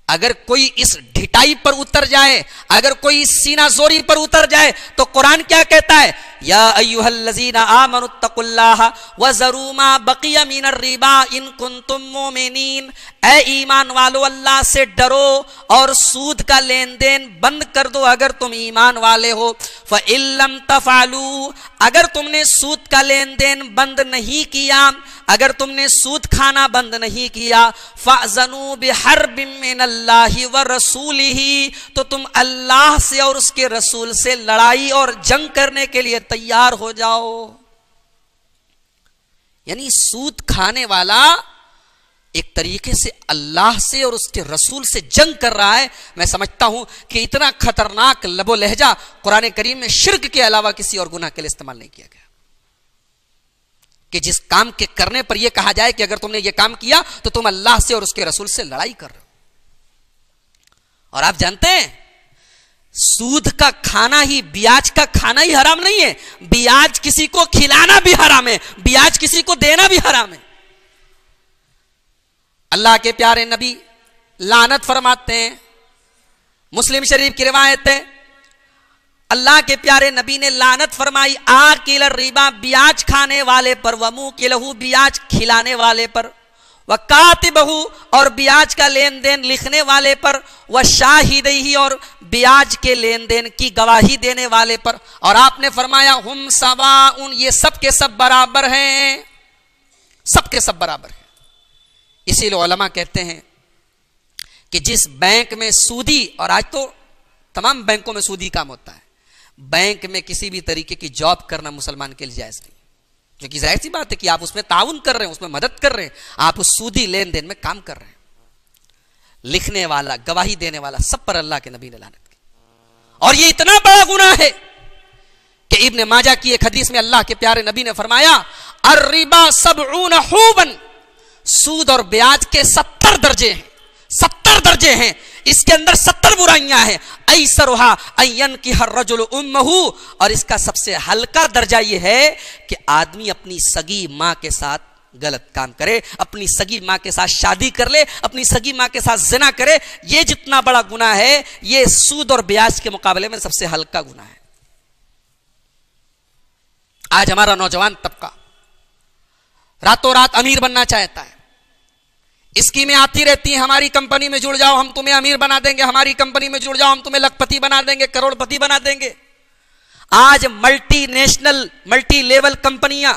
اگر کوئی اس ڈھٹائی پر اتر جائے، اگر کوئی اس سینہ زوری پر اتر جائے تو قرآن کیا کہتا ہے؟ یا ایھا الذین آمنوا اتقوا اللہ وذروا ما بقی من الربا ان کنتم مؤمنین، اے ایمان والو اللہ سے ڈرو اور سود کا لین دین بند کر دو اگر تم ایمان والے ہو۔ فإن لم تفعلوا، اگر تم نے سود کا لین دین بند نہیں کیا، اگر تم نے سود کھانا بند نہیں کیا، فأذنوا بحرب من اللہ ورسولہ، تو تم اللہ سے اور اس کے رسول سے لڑائی اور جنگ کرنے کے لیے تیار ہو جاؤ۔ یعنی سود کھانے والا ایک طریقے سے اللہ سے اور اس کے رسول سے جنگ کر رہا ہے۔ میں سمجھتا ہوں کہ اتنا خطرناک لب و لہجہ قرآن کریم میں شرک کے علاوہ کسی اور گناہ کے لیے استعمال نہیں کیا گیا کہ جس کام کے کرنے پر یہ کہا جائے کہ اگر تم نے یہ کام کیا تو تم اللہ سے اور اس کے رسول سے لڑائی کر رہے ہو۔ اور آپ جانتے ہیں سود کا کھانا ہی، بیاج کا کھانا ہی حرام نہیں ہے، بیاج کسی کو کھلانا بھی حرام ہے، بیاج کسی کو دینا بھی حرام ہے۔ اللہ کے پیارے نبی لعنت فرماتے ہیں، مسلم شریف کی روایت ہے، اللہ کے پیارے نبی نے لعنت فرمائی آکل الربا، بیاج کھانے والے پر، وموکلہ، بیاج کھلانے والے پر، وکاتبہ، اور بیاج کا لین دین لکھنے والے پر، وشاہدہ، اور بیاج کے لین دین کی گواہی دینے والے پر۔ اور آپ نے فرمایا ہم سواء، یہ سب کے سب برابر ہیں، سب کے سب برابر ہیں۔ اسی لیے علماء کہتے ہیں کہ جس بینک میں سودی، اور آج تو تمام بینکوں میں سودی کام ہوتا ہے، بینک میں کسی بھی طریقے کی جاب کرنا مسلمان کے لیے جائز نہیں، کیونکہ ظاہر سی بات ہے کہ آپ اس میں تعاون کر رہے ہیں، اس میں مدد کر رہے ہیں، آپ اس سودی لین دین میں کام کر رہے ہیں۔ لکھنے والا، گواہی دینے والا، سب پر اللہ کے نبی نے لعنت کی۔ اور یہ اتنا بڑا گناہ ہے کہ ابن ماجہ کی ایک حدیث میں اللہ کے پیارے نبی نے فرمایا الربا 70 حوبا، سود اور بیاج کے 70 درجے ہیں، 70 درجے ہیں، اس کے اندر 70 برائیاں ہیں۔ ایسرھا ان ینکح الرجل امہ، اور اس کا سب سے ہلکا درجہ یہ ہے کہ آدمی اپنی سگی ماں کے ساتھ غلط کام کرے، اپنی سگی ماں کے ساتھ شادی کر لے، اپنی سگی ماں کے ساتھ زنا کرے۔ یہ جتنا بڑا گناہ ہے یہ سود اور بیاج کے مقابلے میں سب سے ہلکا گناہ ہے۔ آج ہمارا نوجوان طبقہ راتوں رات امیر بننا چاہتا ہے، اسکیمیں آتی رہتی ہیں، ہماری کمپنی میں جڑ جاؤ ہم تمہیں امیر بنا دیں گے، ہماری کمپنی میں جڑ جاؤ ہم تمہیں لکھ پتی بنا دیں گے، کروڑ پتی بنا دیں گے۔ آج ملٹی نیشنل ملٹی لیول کمپنیاں،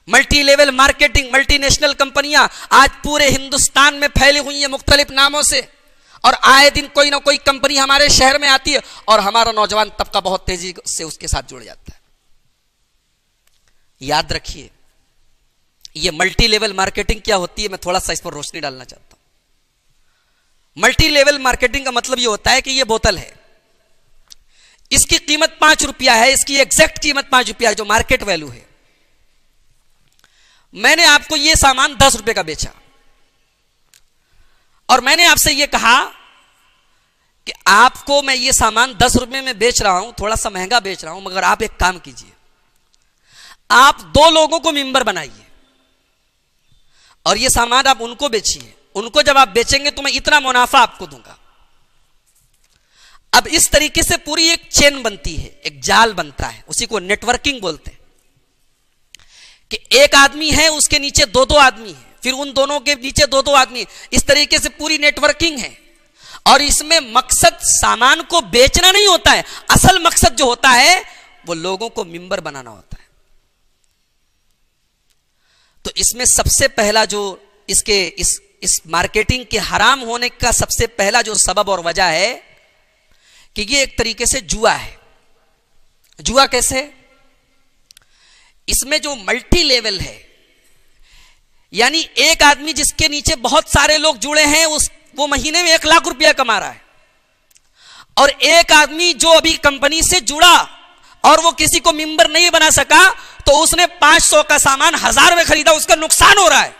multi level marketing multi national کمپنیاں آج پورے ہندوستان میں پھیلی ہوئی ہیں مختلف ناموں سے، اور آئے دن کوئی نہ کوئی کمپنی ہمارے شہر میں آتی ہے اور ہمارا نوجوان طبقہ بہت تیزی سے اس کے ساتھ جڑ جاتا ہے۔ یاد رکھیے یہ ملٹی لیول مارکیٹنگ کیا ہوتی ہے، میں تھوڑا سا اس پر روشنی ڈالنا چاہتا ہوں۔ ملٹی لیول مارکیٹنگ کا مطلب یہ ہوتا ہے کہ یہ بوتل ہے، اس کی قیمت 5 روپیہ ہے، اس کی ایگزیکٹ قیمت 5 روپیہ ہے جو مارکیٹ ویلو ہے۔ میں نے آپ کو یہ سامان 10 روپے کا بیچا اور میں نے آپ سے یہ کہا کہ آپ کو میں یہ سامان 10 روپے میں بیچ رہا ہوں، تھوڑا سا مہنگا بیچ رہا ہوں، مگر آپ ایک کام کیجئے، آپ 2 لوگوں کو ممبر بنائیے اور یہ سامان آپ ان کو بیچیے، ان کو جب آپ بیچیں گے تو میں اتنا منافع آپ کو دوں گا۔ اب اس طریقے سے پوری ایک چین بنتی ہے، ایک جال بنتا ہے، اسی کو نیٹ ورکنگ بولتے ہیں، کہ ایک آدمی ہے اس کے نیچے 2 آدمی ہیں، پھر ان دونوں کے نیچے 2 آدمی، اس طریقے سے پوری نیٹ ورکنگ ہے۔ اور اس میں مقصد سامان کو بیچنا نہیں ہوتا ہے، اصل مقصد جو ہوتا ہے وہ لوگوں کو ممبر بنانا ہوتا ہے۔ تو اس میں سب سے پہلا جو اس مارکیٹنگ کے حرام ہونے کا سب سے پہلا جو سبب اور وجہ ہے کہ یہ ایک طریقے سے جوا ہے۔ جوا کیسے؟ اس میں جو ملٹی لیول ہے، یعنی ایک آدمی جس کے نیچے بہت سارے لوگ جڑے ہیں وہ مہینے میں 1 لاکھ روپیہ کما رہا ہے، اور ایک آدمی جو ابھی کمپنی سے جڑا اور وہ کسی کو ممبر نہیں بنا سکا تو اس نے 500 کا سامان 1000 میں خریدا، اس کا نقصان ہو رہا ہے۔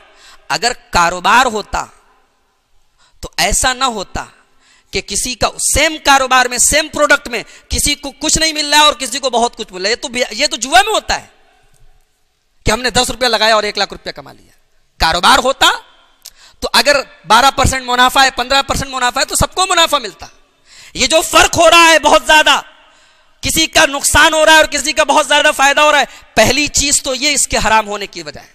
اگر کاروبار ہوتا تو ایسا نہ ہوتا کہ کسی کا سیم کاروبار میں سیم پروڈکٹ میں کسی کو کچھ نہیں مل رہا ہے اور کسی کو بہت کچھ مل رہا ہے۔ یہ تو جوا میں ہوتا ہے کہ ہم نے 10 روپیہ لگایا اور 1 لاکھ روپیہ کما لیا۔ کاروبار ہوتا تو اگر 12% منافع ہے، 15% منافع ہے تو سب کو منافع ملتا۔ یہ جو فرق ہو رہا ہے بہت زیادہ، کسی کا نقصان ہو رہا ہے اور کسی کا بہت زیادہ فائدہ ہو رہا ہے، پہلی چیز تو یہ اس کے حرام ہونے کی وجہ ہے۔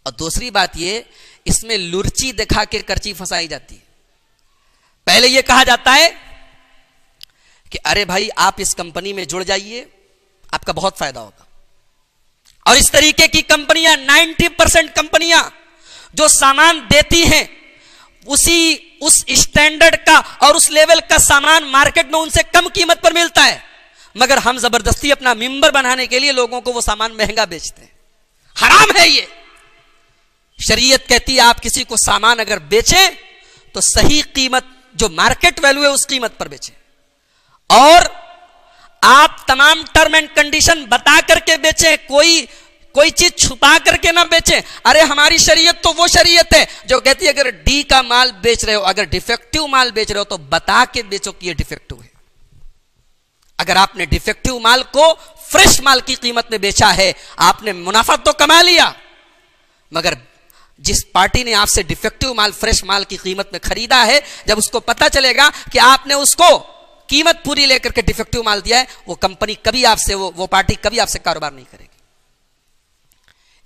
اور دوسری بات یہ، اس میں لرچی دکھا کے کرچی پھنسائی جاتی ہے۔ پہلے یہ کہا جاتا ہے کہ ارے بھائی آپ اس کمپنی میں جڑ جائیے، آپ کا بہت فائدہ ہوگا۔ اور اس طریقے کی کمپنیاں 90% کمپنیاں جو سامان دیتی ہیں اس اسٹینڈرڈ کا اور اس لیول کا سامان مارکیٹ میں ان سے کم قیمت پر ملتا ہے، مگر ہم زبردستی اپنا ممبر بنانے کے لیے لوگوں کو وہ سامان مہنگا بیچتے ہیں۔ حرام ہے یہ۔ شریعت کہتی ہے آپ کسی کو سامان اگر بیچیں تو صحیح قیمت جو مارکیٹ ویلو ہے اس قیمت پر بیچیں، اور آپ تمام ٹرم اینڈ کنڈیشن بتا کر کے بیچیں، کوئی چیز چھپا کر کے نہ بیچیں۔ ارے ہماری شریعت تو وہ شریعت ہے جو کہتی ہے اگر ڈی کا مال بیچ رہے ہو، اگر ڈیفیکٹیو مال بیچ رہے ہو تو بتا کے بیچو کہ یہ ڈیفیکٹیو ہے۔ اگر آپ نے ڈیفیکٹیو مال کو فریش مال کی قیمت میں بیچا ہے، آپ نے منافع تو کما لیا، مگر جس پارٹی نے آپ سے ڈیفیکٹیو مال فریش مال کی قیمت میں خریدا ہے، جب اس کو پتا چلے گا کہ آپ نے اس کو قیمت پوری لے کر کے ڈیفیکٹیو مال دیا ہے، وہ کمپنی کبھی آپ سے وہ پارٹی کبھی آپ سے کاروبار نہیں کرے گی۔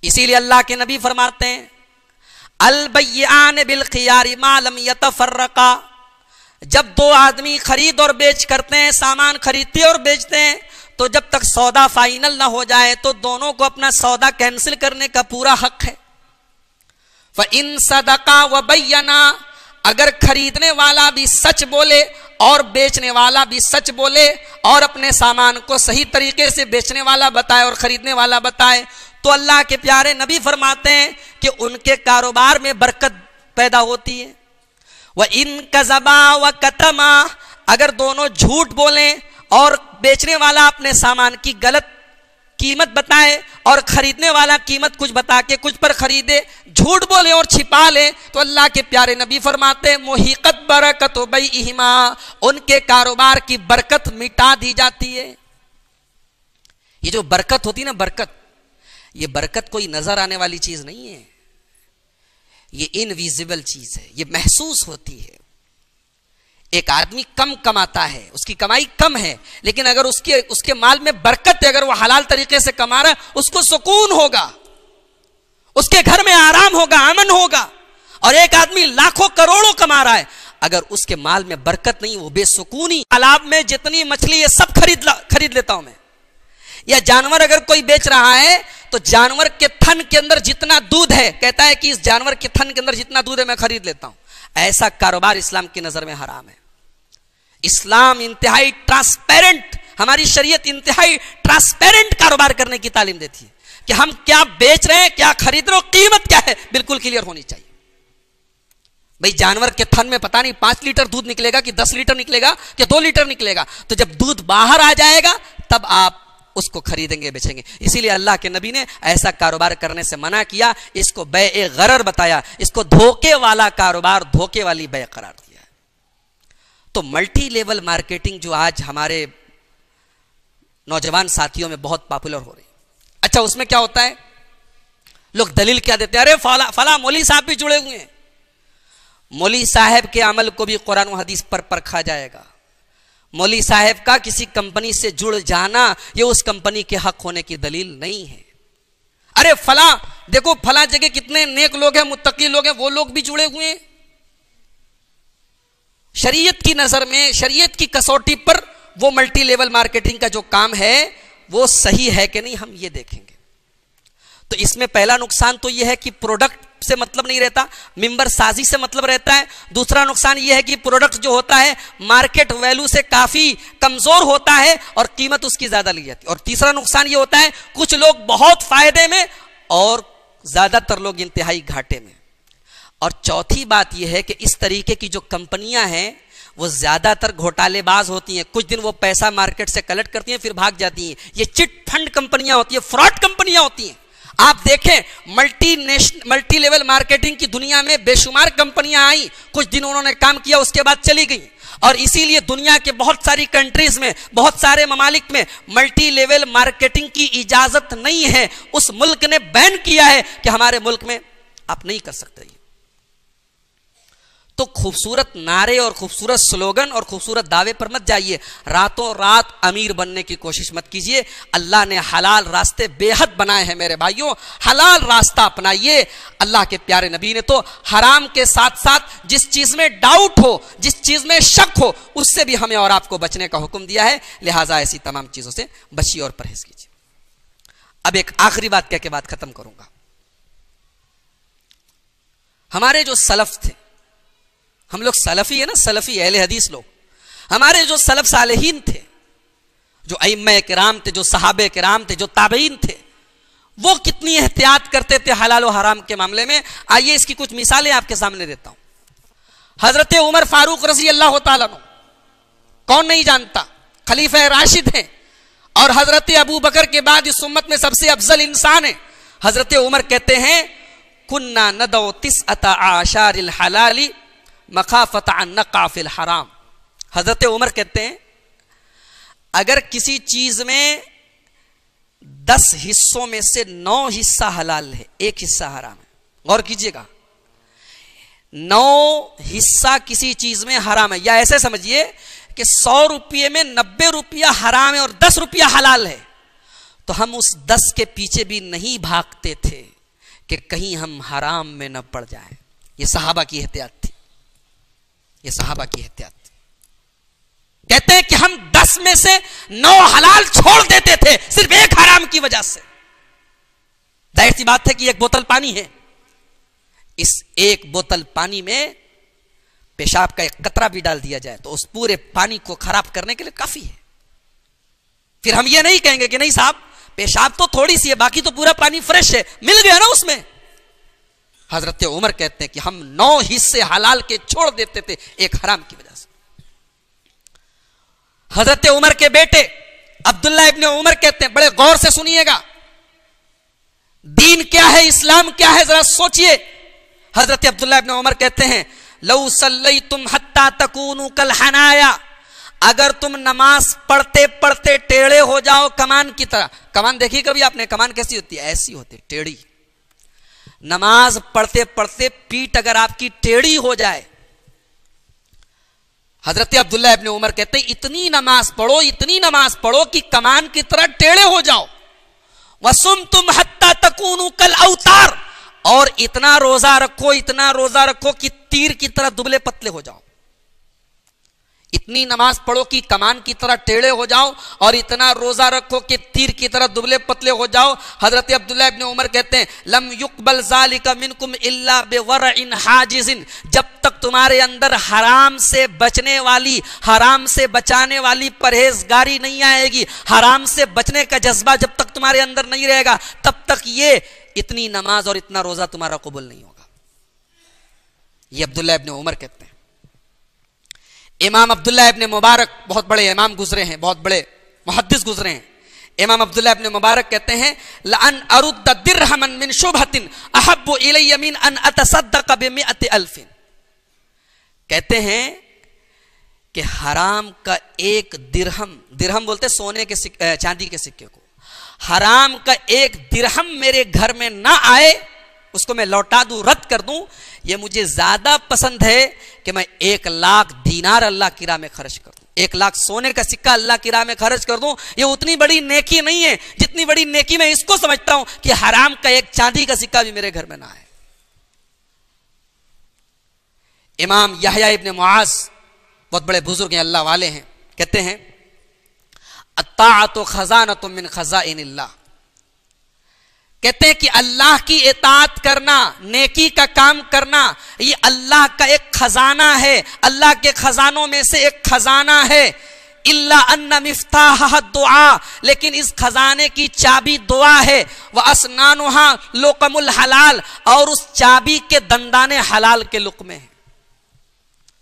اسی لیے اللہ کے نبی فرماتے ہیں البیعان بالخیار ما لم یتفرقا، جب 2 آدمی خرید اور بیچ کرتے ہیں، سامان خریدتے اور بیچتے ہیں، تو جب تک سودا فائنل نہ ہو جائے تو دونوں کو اپنا سودا کینسل کرنے کا پورا حق ہے۔ فَإِن صَدَقَا وَبَيَّنَا، اگر خریدنے والا بھی سچ بولے اور بیچنے والا بھی سچ بولے اور اپنے سامان کو صحیح طریقے سے بیچنے والا بتائے اور خریدنے والا بتائے، تو اللہ کے پیارے نبی فرماتے ہیں کہ ان کے کاروبار میں برکت پیدا ہوتی ہے۔ وَإِن كَذَبَا وَكَتَمَا، اگر دونوں جھوٹ بولیں اور بیچنے والا اپنے سامان کی غلط قیمت بتائے اور خریدنے والا قیمت کچھ بتا کے کچھ پر خریدے، جھوٹ بولے اور چھپا لے، تو اللہ کے پیارے نبی فرماتے ہیں محقت برکت بیعہما، ان کے کاروبار کی برکت مٹا دی جاتی ہے۔ یہ جو برکت ہوتی ہے نا، برکت، یہ برکت کوئی نظر آنے والی چیز نہیں ہے، یہ انویزیبل چیز ہے، یہ محسوس ہوتی ہے۔ ایک آدمی کم کماتا ہے، اس کی کمائی کم ہے، لیکن اگر اس کے مال میں برکت ہے، اگر وہ حلال طریقے سے کما رہا ہے، اس کو سکون ہوگا، اس کے گھر میں آرام ہوگا، امن ہوگا۔ اور ایک آدمی لاکھوں کروڑوں کما رہا ہے، اگر اس کے مال میں برکت نہیں، وہ بے سکونی، تالاب میں جتنی مچھلی یہ سب خرید لیتا ہوں میں. یا جانور اگر کوئی بیچ رہا ہے تو جانور کے تھن کے اندر جتنا دودھ ہے، کہتا ہے کہ اس جانور کے تھن کے اندر جتنا دودھ ہے میں خرید لیتا ہوں. ایسا کاروبار اسلام کی نظر میں حرام ہے. اسلام انتہائی ٹرانسپیرنٹ، ہماری شریعت انتہائی ٹرانسپیرنٹ کاروبار کرنے کی تعلیم دیتی ہے کہ ہم کیا بیچ رہے ہیں، کیا خرید رہے ہیں، قیمت کیا ہے، بالکل کلیئر ہونی چاہیے. بھئی جانور کے تھن میں پتہ نہیں 5 لیٹر دودھ نکلے گا کہ 10 لیٹر نکلے گا کہ 2 لیٹر نکلے گا، تو جب دودھ باہر آ جائے گا تب آپ اس کو خریدیں گے، بیچیں گے. اسی لیے اللہ کے نبی نے ایسا کاروبار کرنے سے منع کیا، اس کو بیع غرر بتایا، اس کو دھوکے والا کاروبار، دھوکے والی بیع قرار دیا ہے. تو ملٹی لیول مارکیٹنگ جو آج ہمارے نوجوان ساتھیوں میں بہت پاپولر ہو رہی ہے. اچھا اس میں کیا ہوتا ہے، لوگ دلیل کیا دیتے ہیں، ارے فلاں مولوی صاحب بھی جڑے ہوئے ہیں. مولوی صاحب کے عمل کو بھی قرآن و حدیث پر پرکھا جائے گا. مولوی صاحب کا کسی کمپنی سے جڑ جانا یہ اس کمپنی کے حق ہونے کی دلیل نہیں ہے. ارے فلاں دیکھو فلاں جگہ کتنے نیک لوگ ہیں، متقی لوگ ہیں، وہ لوگ بھی جڑے ہوئے ہیں. شریعت کی نظر میں، شریعت کی کسوٹی پر وہ ملٹی لیول مارکیٹنگ کا جو کام ہے وہ صحیح ہے کہ نہیں، ہم یہ دیکھیں گے. تو اس میں پہلا نقصان تو یہ ہے کہ پروڈکٹ سے مطلب نہیں رہتا، ممبر سازی سے مطلب رہتا ہے. دوسرا نقصان یہ ہے کہ پروڈکٹ جو ہوتا ہے مارکیٹ ویلو سے کافی کمزور ہوتا ہے اور قیمت اس کی زیادہ لی جاتی ہے. اور تیسرا نقصان یہ ہوتا ہے کچھ لوگ بہت فائدے میں اور زیادہ تر لوگ انتہائی گھاٹے میں. اور چوتھی بات یہ ہے کہ اس طریقے کی جو کمپنیاں ہیں وہ زیادہ تر گھوٹالے باز ہوتی ہیں. کچھ دن وہ پیسہ مارکیٹ سے کلیکٹ کرتی ہیں پھر بھاگ جاتی ہیں. یہ چٹ فنڈ کمپنیاں ہوتی ہیں، فراڈ کمپنیاں ہوتی ہیں. آپ دیکھیں ملٹی لیول مارکیٹنگ کی دنیا میں بے شمار کمپنیاں آئیں، کچھ دن انہوں نے کام کیا اس کے بعد چلی گئیں. اور اسی لیے دنیا کے بہت ساری کنٹریز میں، بہت سارے ممالک میں ملٹی لیول مارکیٹنگ کی اجازت نہیں ہے. اس ملک نے بین کیا ہے کہ ہمارے ملک میں آپ نہیں کر سکتے. تو خوبصورت نعرے اور خوبصورت سلوگن اور خوبصورت دعوے پر مت جائیے، راتوں رات امیر بننے کی کوشش مت کیجیے. اللہ نے حلال راستے بے حد بنائے ہیں میرے بھائیوں، حلال راستہ اپنائیے. اللہ کے پیارے نبی نے تو حرام کے ساتھ ساتھ جس چیز میں ڈاؤٹ ہو، جس چیز میں شک ہو، اس سے بھی ہمیں اور آپ کو بچنے کا حکم دیا ہے. لہٰذا ایسی تمام چیزوں سے بچیے اور پرہیز کیجیے. اب ایک آخری بات کہہ کے بات ختم کروں گا. ہمارے جو سلف تھے، ہم لوگ سلفی ہے نا، سلفی اہل حدیث لوگ، ہمارے جو سلف صالحین تھے، جو ائمہ کرام تھے، جو صحابہ کرام تھے، جو تابعین تھے، وہ کتنی احتیاط کرتے تھے حلال و حرام کے معاملے میں. آئیے اس کی کچھ مثالیں آپ کے سامنے دیتا ہوں. حضرت عمر فاروق رضی اللہ تعالیٰ عنہ، کون نہیں جانتا، خلیفہ راشد ہیں اور حضرت ابو بکر کے بعد اس امت میں سب سے افضل انسان ہیں. حضرت عمر کہتے ہیں کننا ندعو تسعۃ اعشار الحلال مخافت ان نقع فی الحرام. حضرت عمر کہتے ہیں اگر کسی چیز میں 10 حصوں میں سے 9 حصہ حلال ہے، 1 حصہ حرام ہے. غور کیجئے گا، 9 حصہ کسی چیز میں حرام ہے، یا ایسے سمجھیے کہ 100 روپے میں 90 روپیہ حرام ہے اور 10 روپیہ حلال ہے، تو ہم اس 10 کے پیچھے بھی نہیں بھاگتے تھے کہ کہیں ہم حرام میں نہ پڑ جائیں. یہ صحابہ کی احتیاط تھی، یہ صحابہ کی احتیاط تھی. کہتے ہیں کہ ہم 10 میں سے 9 حلال چھوڑ دیتے تھے صرف 1 حرام کی وجہ سے. ظاہر سی بات ہے کہ 1 بوتل پانی ہے، اس 1 بوتل پانی میں پیشاب کا 1 قطرہ بھی ڈال دیا جائے تو اس پورے پانی کو خراب کرنے کے لیے کافی ہے. پھر ہم یہ نہیں کہیں گے کہ نہیں صاحب پیشاب تو تھوڑی سی ہے، باقی تو پورا پانی فریش ہے، مل گیا نا اس میں. حضرت عمر کہتے ہیں کہ ہم 9 حصے حلال کے چھوڑ دیتے تھے 1 حرام کی وجہ سے. حضرت عمر کے بیٹے عبداللہ ابن عمر کہتے ہیں، بڑے غور سے سنیے گا، دین کیا ہے، اسلام کیا ہے، ذرا سوچئے. حضرت عبداللہ ابن عمر کہتے ہیں لو صلیتم حتی تکونوا کالحنایا، اگر تم نماز پڑھتے پڑھتے ٹیڑھے ہو جاؤ کمان کی طرح. کمان دیکھی کبھی آپ نے؟ کمان کیسی ہوتی ہے؟ ایسی ہوتی ہے، ٹیڑھی. نماز پڑھتے پڑھتے پیٹ اگر آپ کی ٹیڑھی ہو جائے، حضرت عبداللہ ابن عمر کہتے ہیں اتنی نماز پڑھو کہ کمان کی طرح ٹیڑھے ہو جاؤ. وَصُمْتُمْ حَتَّى تَكُونُوا كَالْأَوْتَارِ، اور اتنا روزہ رکھو کہ تیر کی طرح دبلے پتلے ہو جاؤ. اتنی نماز پڑھو کہ کمان کی طرح ٹیڑھے ہو جاؤ اور اتنا روزہ رکھو کہ تیر کی طرح دبلے پتلے ہو جاؤ. حضرت عبداللہ ابن عمر کہتے ہیں لم یقبل ذالک منکم الا بورع حاجز، جب تک تمہارے اندر حرام سے بچنے والی، حرام سے بچانے والی پرہیزگاری نہیں آئے گی، حرام سے بچنے کا جذبہ جب تک تمہارے اندر نہیں رہے گا، تب تک یہ اتنی نماز اور اتنا روزہ تمہارا قبول نہیں ہوگا. یہ عبداللہ ابن عمر کہتے ہیں. امام عبداللہ ابن مبارک بہت بڑے امام گزرے ہیں، بہت بڑے محدث گزرے ہیں. امام عبداللہ ابن مبارک کہتے ہیں لَأَنْ أَرُدَّ دِرْهَمًا مِّن شُبْهَةٍ أَحَبُّ إِلَيَّ مِنْ أَنْ أَتَصَدَّقَ بِمِئَةِ أَلْفٍ. کہتے ہیں کہ حرام کا ایک درہم، درہم بولتے سونے کے چاندی کے سکے کو، حرام کا ایک درہم میرے گھر میں نہ آئے، اس کو میں لوٹا دوں، رد کر دوں، یہ مجھے زیادہ پسند ہے کہ میں 1,00,000 دینار اللہ کی راہ میں خرچ کر دوں، 1,00,000 سونے کا سکہ اللہ کی راہ میں خرچ کر دوں. یہ اتنی بڑی نیکی نہیں ہے جتنی بڑی نیکی میں اس کو سمجھتا ہوں کہ حرام کا ایک چاندی کا سکہ بھی میرے گھر میں نہ آئے. امام یحییٰ ابن معاذ بہت بڑے بزرگ ہیں، اللہ والے ہیں، کہتے ہیں الطاعۃ خزانۃ من خزائن اللہ. کہتے ہیں کہ اللہ کی اطاعت کرنا، نیکی کا کام کرنا، یہ اللہ کا ایک خزانہ ہے، اللہ کے خزانوں میں سے ایک خزانہ ہے. الا ان مفتاحها الدعاء، لیکن اس خزانے کی چابی دعا ہے. واسنانها لقم الحلال، اور اس چابی کے دندان حلال کے لقمے ہیں.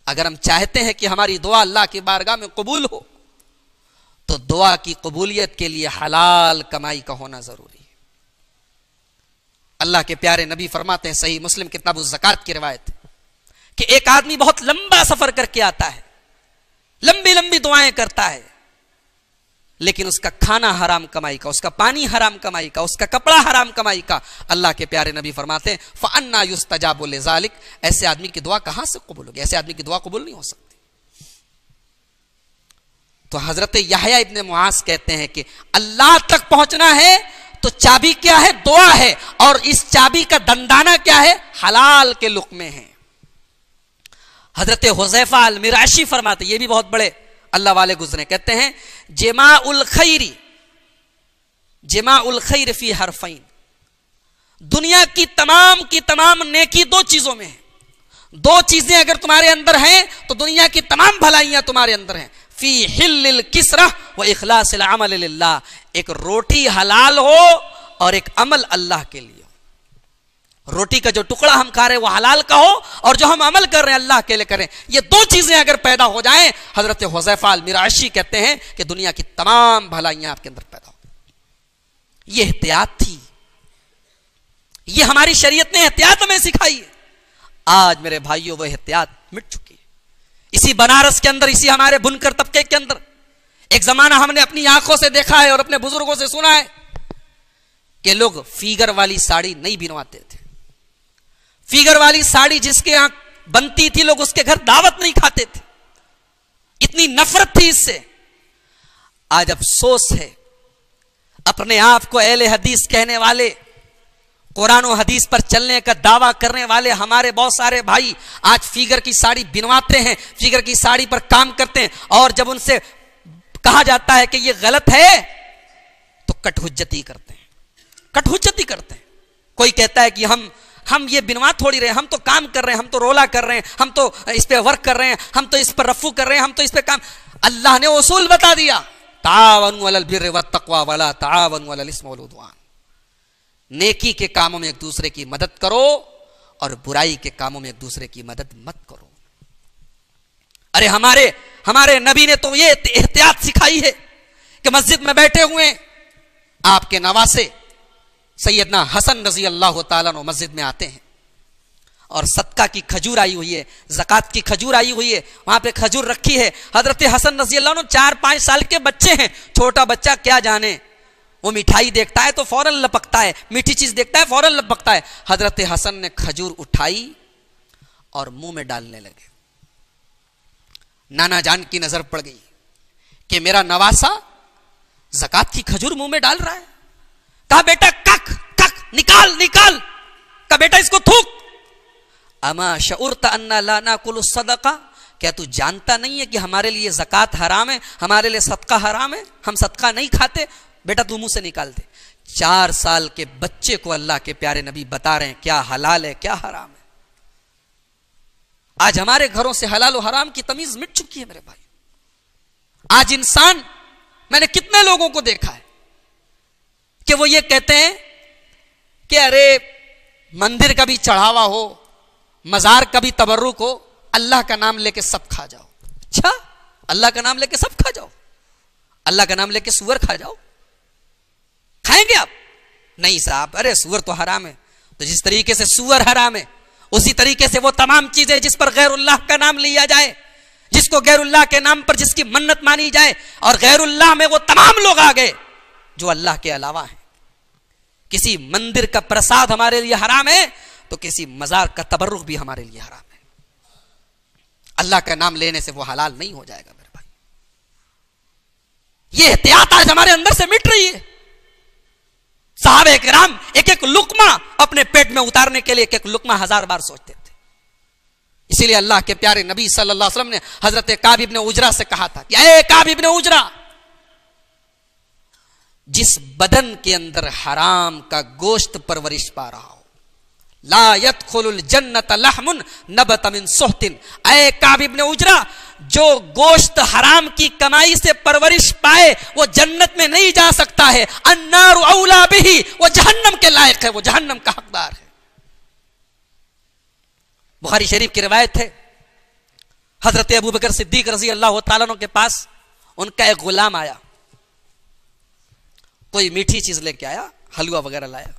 اگر ہم چاہتے ہیں کہ ہماری دعا اللہ کی بارگاہ میں قبول ہو تو دعا کی قبولیت کے لیے حلال کمائی کا ہونا ضروری ہے. اللہ کے پیارے نبی فرماتے ہیں، صحیح مسلم کتاب الزکات کی روایت ہے، کہ ایک آدمی بہت لمبا سفر کر کے آتا ہے، لمبی لمبی دعائیں کرتا ہے، لیکن اس کا کھانا حرام کمائی کا، اس کا پانی حرام کمائی کا، اس کا کپڑا حرام کمائی کا. اللہ کے پیارے نبی فرماتے ہیں فَأَنَّا يُسْتَجَابُ لِذَلِكَ، ایسے آدمی کی دعا کہاں سے قبول ہوگی؟ ایسے آدمی کی دعا قبول نہیں ہو سکتی. تو حضرت یحییٰ ابن معاذ کہتے ہیں کہ اللہ تک پہنچنا ہے تو چابی کیا ہے؟ دعا ہے. اور اس چابی کا دندانہ کیا ہے؟ حلال کے لقمے ہیں. حضرت حذیفہ المراشی فرماتے، یہ بھی بہت بڑے اللہ والے گزرے، کہتے ہیں جماع الخیر فی حرفین، دنیا کی تمام نیکی دو چیزوں میں ہے. دو چیزیں اگر تمہارے اندر ہیں تو دنیا کی تمام بھلائیاں تمہارے اندر ہیں. فی حل الکسرہ و اخلاص العمل للہ، ایک روٹی حلال ہو اور ایک عمل اللہ کے لیے ہو. روٹی کا جو ٹکڑا ہم کھا رہے ہیں وہ حلال کا ہو، اور جو ہم عمل کر رہے ہیں اللہ کے لیے کریں. یہ دو چیزیں اگر پیدا ہو جائیں، حضرت حذیفہ المراشی کہتے ہیں کہ دنیا کی تمام بھلائیاں آپ کے اندر پیدا ہو. یہ احتیاط تھی، یہ ہماری شریعت نے احتیاط ہمیں سکھائی ہے. آج میرے بھائیوں وہ احتیاط مٹ چکی ہے. اسی بنارس کے اندر، اسی ہمارے بنکر طبقے کے اندر ایک زمانہ ہم نے اپنی آنکھوں سے دیکھا ہے اور اپنے بزرگوں سے سنا ہے کہ لوگ فیگر والی ساڑی نہیں بنواتے تھے. فیگر والی ساڑی جس کے یہاں بنتی تھی، لوگ اس کے گھر دعوت نہیں کھاتے تھے. اتنی نفرت تھی اس سے. آج افسوس ہے، اپنے آپ کو اہل حدیث کہنے والے، قرآن و حدیث پر چلنے کا دعویٰ کرنے والے ہمارے بہت سارے بھائی آج فیگر کی ساڑی بنواتے ہیں، فیگر کی ساڑی پر کام کرتے ہیں، اور جب ان سے کہا جاتا ہے کہ یہ غلط ہے تو کٹ حجتی کرتے ہیں، کٹ حجتی کرتے ہیں. کوئی کہتا ہے کہ ہم یہ بنوا تھوڑی رہے، ہم تو کام کر رہے ہیں، ہم تو رولا کر رہے ہیں، ہم تو اس پہ ورک کر رہے ہیں، ہم تو اس پر رفو کر رہے ہیں، ہم تو اس پہ کام. اللہ نے اصول بتا دیا، تعاونوا علی البر والتقوی ولا تعاونوا علی الاثم والعدوان. نیکی کے کاموں میں ایک دوسرے کی مدد کرو اور برائی کے کاموں میں ایک دوسرے کی مدد مت کرو. ارے ہمارے نبی نے تو یہ احتیاط سکھائی ہے کہ مسجد میں بیٹھے ہوئے آپ کے نواسے سیدنا حسن رضی اللہ تعالیٰ عنہ مسجد میں آتے ہیں، اور صدقہ کی کھجور آئی ہوئی ہے، زکات کی کھجور آئی ہوئی ہے، وہاں پہ کھجور رکھی ہے. حضرت حسن رضی اللہ عنہ 4-5 سال کے بچے ہیں. چھوٹا بچہ کیا جانے، وہ مٹھائی دیکھتا ہے تو فوراً لپکتا ہے، میٹھی چیز دیکھتا ہے فوراً لپکتا ہے. حضرت حسن نے کھجور اٹھائی اور منہ میں ڈالنے لگے. نانا جان کی نظر پڑ گئی کہ میرا نواسا زکات کی کھجور منہ میں ڈال رہا ہے. کہا بیٹا کک نکال. کہا بیٹا اس کو تھوک. اما شعرت ان لا ناکل الصدقہ، کیا تو جانتا نہیں ہے کہ ہمارے لیے زکوٰۃ حرام ہے, ہمارے لیے صدقہ حرام ہے, ہم صدقہ نہیں کھاتے؟ بیٹا تو منہ سے نکال دے. 4 سال کے بچے کو اللہ کے پیارے نبی بتا رہے ہیں کیا حلال ہے کیا حرام ہے. آج ہمارے گھروں سے حلال و حرام کی تمیز مٹ چکی ہے میرے بھائی. آج انسان, میں نے کتنے لوگوں کو دیکھا ہے کہ وہ یہ کہتے ہیں کہ ارے مندر کا بھی چڑھاوا ہو, مزار کا بھی تبرک ہو, اللہ کا نام لے کے سب کھا جاؤ. اچھا, اللہ کا نام لے کے سب کھا جاؤ؟ اللہ کا نام لے کے سور کھا جاؤ؟ کھائیں گے آپ؟ نہیں صاحب, ارے سور تو حرام ہے. تو جس طریقے سے سور حرام ہے, اسی طریقے سے وہ تمام چیزیں جس پر غیر اللہ کا نام لیا جائے, جس کو غیر اللہ کے نام پر جس کی منت مانی جائے, اور غیر اللہ میں وہ تمام لوگ آ گئے جو اللہ کے علاوہ ہیں. کسی مندر کا پرساد ہمارے لیے حرام ہے تو کسی مزار کا تبرک بھی ہمارے لیے حرام ہے. اللہ کا نام لینے سے وہ حلال نہیں ہو جائے گا میرے بھائی. یہ احتیاط آج ہمارے اندر سے مٹ رہی ہے. صحابہ کرام ایک ایک لقمہ اپنے پیٹ میں اتارنے کے لیے ایک ایک لقمہ 1000 بار سوچتے تھے. اسی لیے اللہ کے پیارے نبی صلی اللہ علیہ وسلم نے حضرت کعب ابن عجرہ سے کہا تھا کہ اے کعب ابن عجرہ, جس بدن کے اندر حرام کا گوشت پرورش پا رہا ہو, لا يدخل الجنت لحم نبت من سحت, اے کعب ابن عجرہ, جو گوشت حرام کی کمائی سے پرورش پائے وہ جنت میں نہیں جا سکتا ہے. النار اولا بہ, وہ جہنم کے لائق ہے, وہ جہنم کا حقدار ہے. بخاری شریف کی روایت ہے, حضرت ابوبکر صدیق رضی اللہ تعالیٰ عنہ کے پاس ان کا ایک غلام آیا, کوئی میٹھی چیز لے کے آیا, حلوہ وغیرہ لایا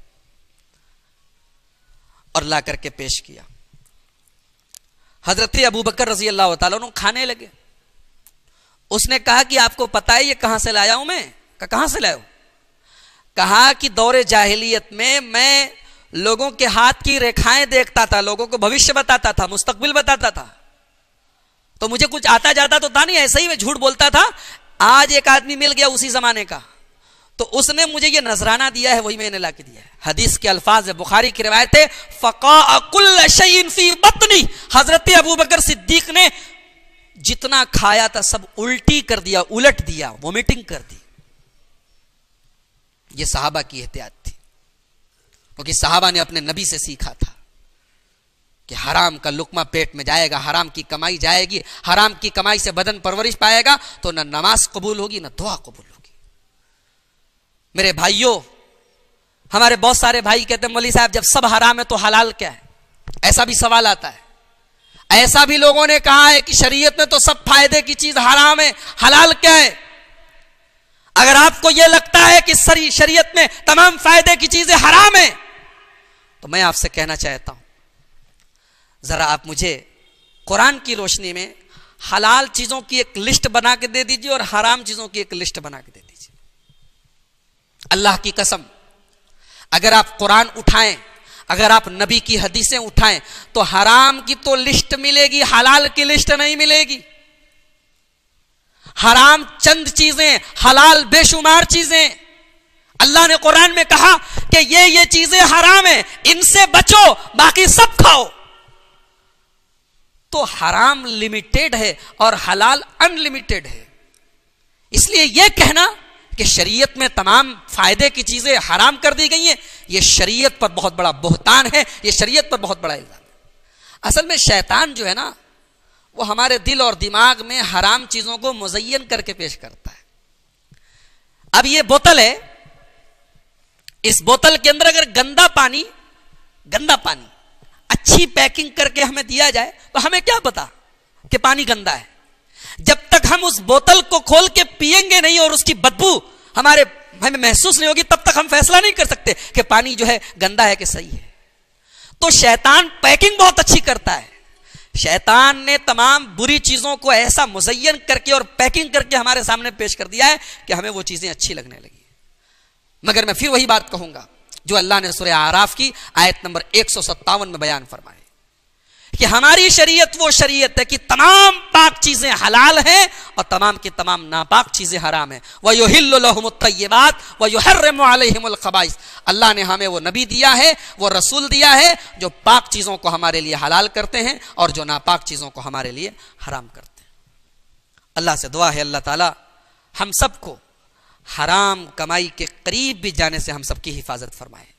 اور لا کر کے پیش کیا. حضرت ابوبکر رضی اللہ تعالیٰ عنہ کھانے لگے. اس نے کہا کہ آپ کو پتا ہے یہ کہاں سے لایا ہوں میں؟ کہاں سے لایا ہوں؟ کہا کہ دور جاہلیت میں لوگوں کے ہاتھ کی ریکھائیں دیکھتا تھا, لوگوں کو بھوشیہ بتاتا تھا, مستقبل بتاتا تھا, تو مجھے کچھ آتا جاتا تو تھا نہیں, ایسے ہی میں جھوٹ بولتا تھا. آج ایک آدمی مل گیا اسی زمانے کا, تو اس نے مجھے یہ نذرانہ دیا ہے, وہی میں نے لا کے دیا ہے. حدیث کے الفاظ ہے, بخاری کی روایت ہے, فقاء کل شیء فی بطنی, حضرت ابوبکر صدیق نے جتنا کھایا تھا سب الٹی کر دیا, الٹ دیا, وومیٹنگ کر دی. یہ صحابہ کی احتیاط تھی, کیونکہ صحابہ نے اپنے نبی سے سیکھا تھا کہ حرام کا لقمہ پیٹ میں جائے گا, حرام کی کمائی جائے گی, حرام کی کمائی سے بدن پرورش پائے گا تو نہ نماز قبول ہوگی نہ دعا قبول ہوگی. میرے بھائیوں, ہمارے بہت سارے بھائی کہتے ہیں مولوی صاحب جب سب حرام ہے تو حلال کیا ہے؟ ایسا بھی سوال آتا ہے. ایسا بھی لوگوں نے کہا ہے کہ شریعت میں تو سب فائدے کی چیز حرام ہے, حلال کیا ہے؟ اگر آپ کو یہ لگتا ہے کہ شریعت میں تمام فائدے کی چیزیں حرام ہیں تو میں آپ سے کہنا چاہتا ہوں, ذرا آپ مجھے قرآن کی روشنی میں حلال چیزوں کی ایک لسٹ بنا کے دے دیجیے اور حرام چیزوں کی ایک لسٹ بنا کے دے دیجیے. اللہ کی قسم, اگر آپ قرآن اٹھائیں, اگر آپ نبی کی حدیثیں اٹھائیں تو حرام کی تو لسٹ ملے گی, حلال کی لسٹ نہیں ملے گی. حرام چند چیزیں, حلال بے شمار چیزیں. اللہ نے قرآن میں کہا کہ یہ چیزیں حرام ہیں, ان سے بچو, باقی سب کھاؤ. تو حرام لمیٹڈ ہے اور حلال ان لمیٹڈ ہے. اس لیے یہ کہنا کہ شریعت میں تمام فائدے کی چیزیں حرام کر دی گئی ہیں, یہ شریعت پر بہت بڑا بہتان ہے, یہ شریعت پر بہت بڑا الزام ہے. اصل میں شیطان جو ہے نا, وہ ہمارے دل اور دماغ میں حرام چیزوں کو مزین کر کے پیش کرتا ہے. اب یہ بوتل ہے, اس بوتل کے اندر اگر گندا پانی اچھی پیکنگ کر کے ہمیں دیا جائے تو ہمیں کیا پتا کہ پانی گندا ہے. جب تک ہم اس بوتل کو کھول کے پیئیں گے نہیں اور اس کی بدبو ہمیں محسوس نہیں ہوگی, تب تک ہم فیصلہ نہیں کر سکتے کہ پانی جو ہے گندا ہے کہ صحیح ہے. تو شیطان پیکنگ بہت اچھی کرتا ہے. شیطان نے تمام بری چیزوں کو ایسا مزین کر کے اور پیکنگ کر کے ہمارے سامنے پیش کر دیا ہے کہ ہمیں وہ چیزیں اچھی لگنے لگی. مگر میں پھر وہی بات کہوں گا جو اللہ نے سورہ اعراف کی آیت نمبر 157 میں بیان فرمائے کہ ہماری شریعت وہ شریعت ہے کہ تمام پاک چیزیں حلال ہیں اور تمام کی تمام ناپاک چیزیں حرام ہیں. وَيُحِلُّ لَهُمُ الطَّيِّبَاتِ وَيُحَرِّمُ عَلَيْهِمُ الْخَبَائِثَ. اللہ نے ہمیں وہ نبی دیا ہے، وہ رسول دیا ہے جو پاک چیزوں کو ہمارے لیے حلال کرتے ہیں اور جو ناپاک چیزوں کو ہمارے لیے حرام کرتے ہیں. اللہ سے دعا ہے اللہ تعالی ہم سب کو حرام کمائی کے قریب بھی جانے سے ہم سب کی حفاظت فرمائے.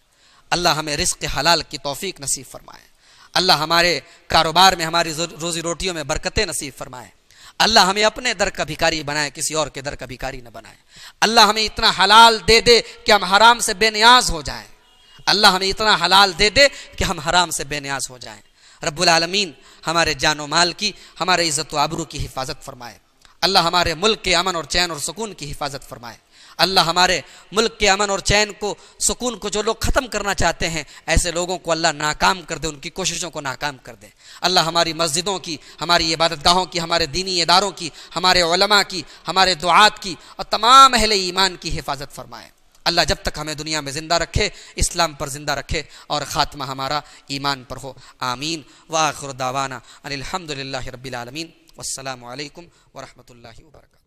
اللہ ہمیں رزق حلال کی توفیق نصیب فرمائے. اللہ ہمارے کاروبار میں، ہماری روزی روٹیوں میں برکتیں نصیب فرمائے. اللہ ہمیں اپنے در کا بھکاری بنائے، کسی اور کے در کا بھکاری نہ بنائے. اللہ ہمیں اتنا حلال دے دے کہ ہم حرام سے بے نیاز ہو جائیں. اللہ ہمیں اتنا حلال دے دے کہ ہم حرام سے بے نیاز ہو جائیں. رب العالمین ہمارے جان و مال کی، ہمارے عزت و آبرو کی حفاظت فرمائے. اللہ ہمارے ملک کے امن اور چین اور سکون کی حفاظت فرمائے. اللہ ہمارے ملک کے امن اور چین کو، سکون کو جو لوگ ختم کرنا چاہتے ہیں، ایسے لوگوں کو اللہ ناکام کر دے، ان کی کوششوں کو ناکام کر دے. اللہ ہماری مسجدوں کی، ہماری عبادت گاہوں کی، ہمارے دینی اداروں کی، ہمارے علماء کی، ہمارے دعات کی اور تمام اہل ایمان کی حفاظت فرمائے. اللہ جب تک ہمیں دنیا میں زندہ رکھے اسلام پر زندہ رکھے اور خاتمہ ہمارا ایمان پر ہو. آمین. وآخر دعوانا ان الحمد للہ رب العالمین. والسلام علیکم ورحمۃ اللہ وبرکاتہ.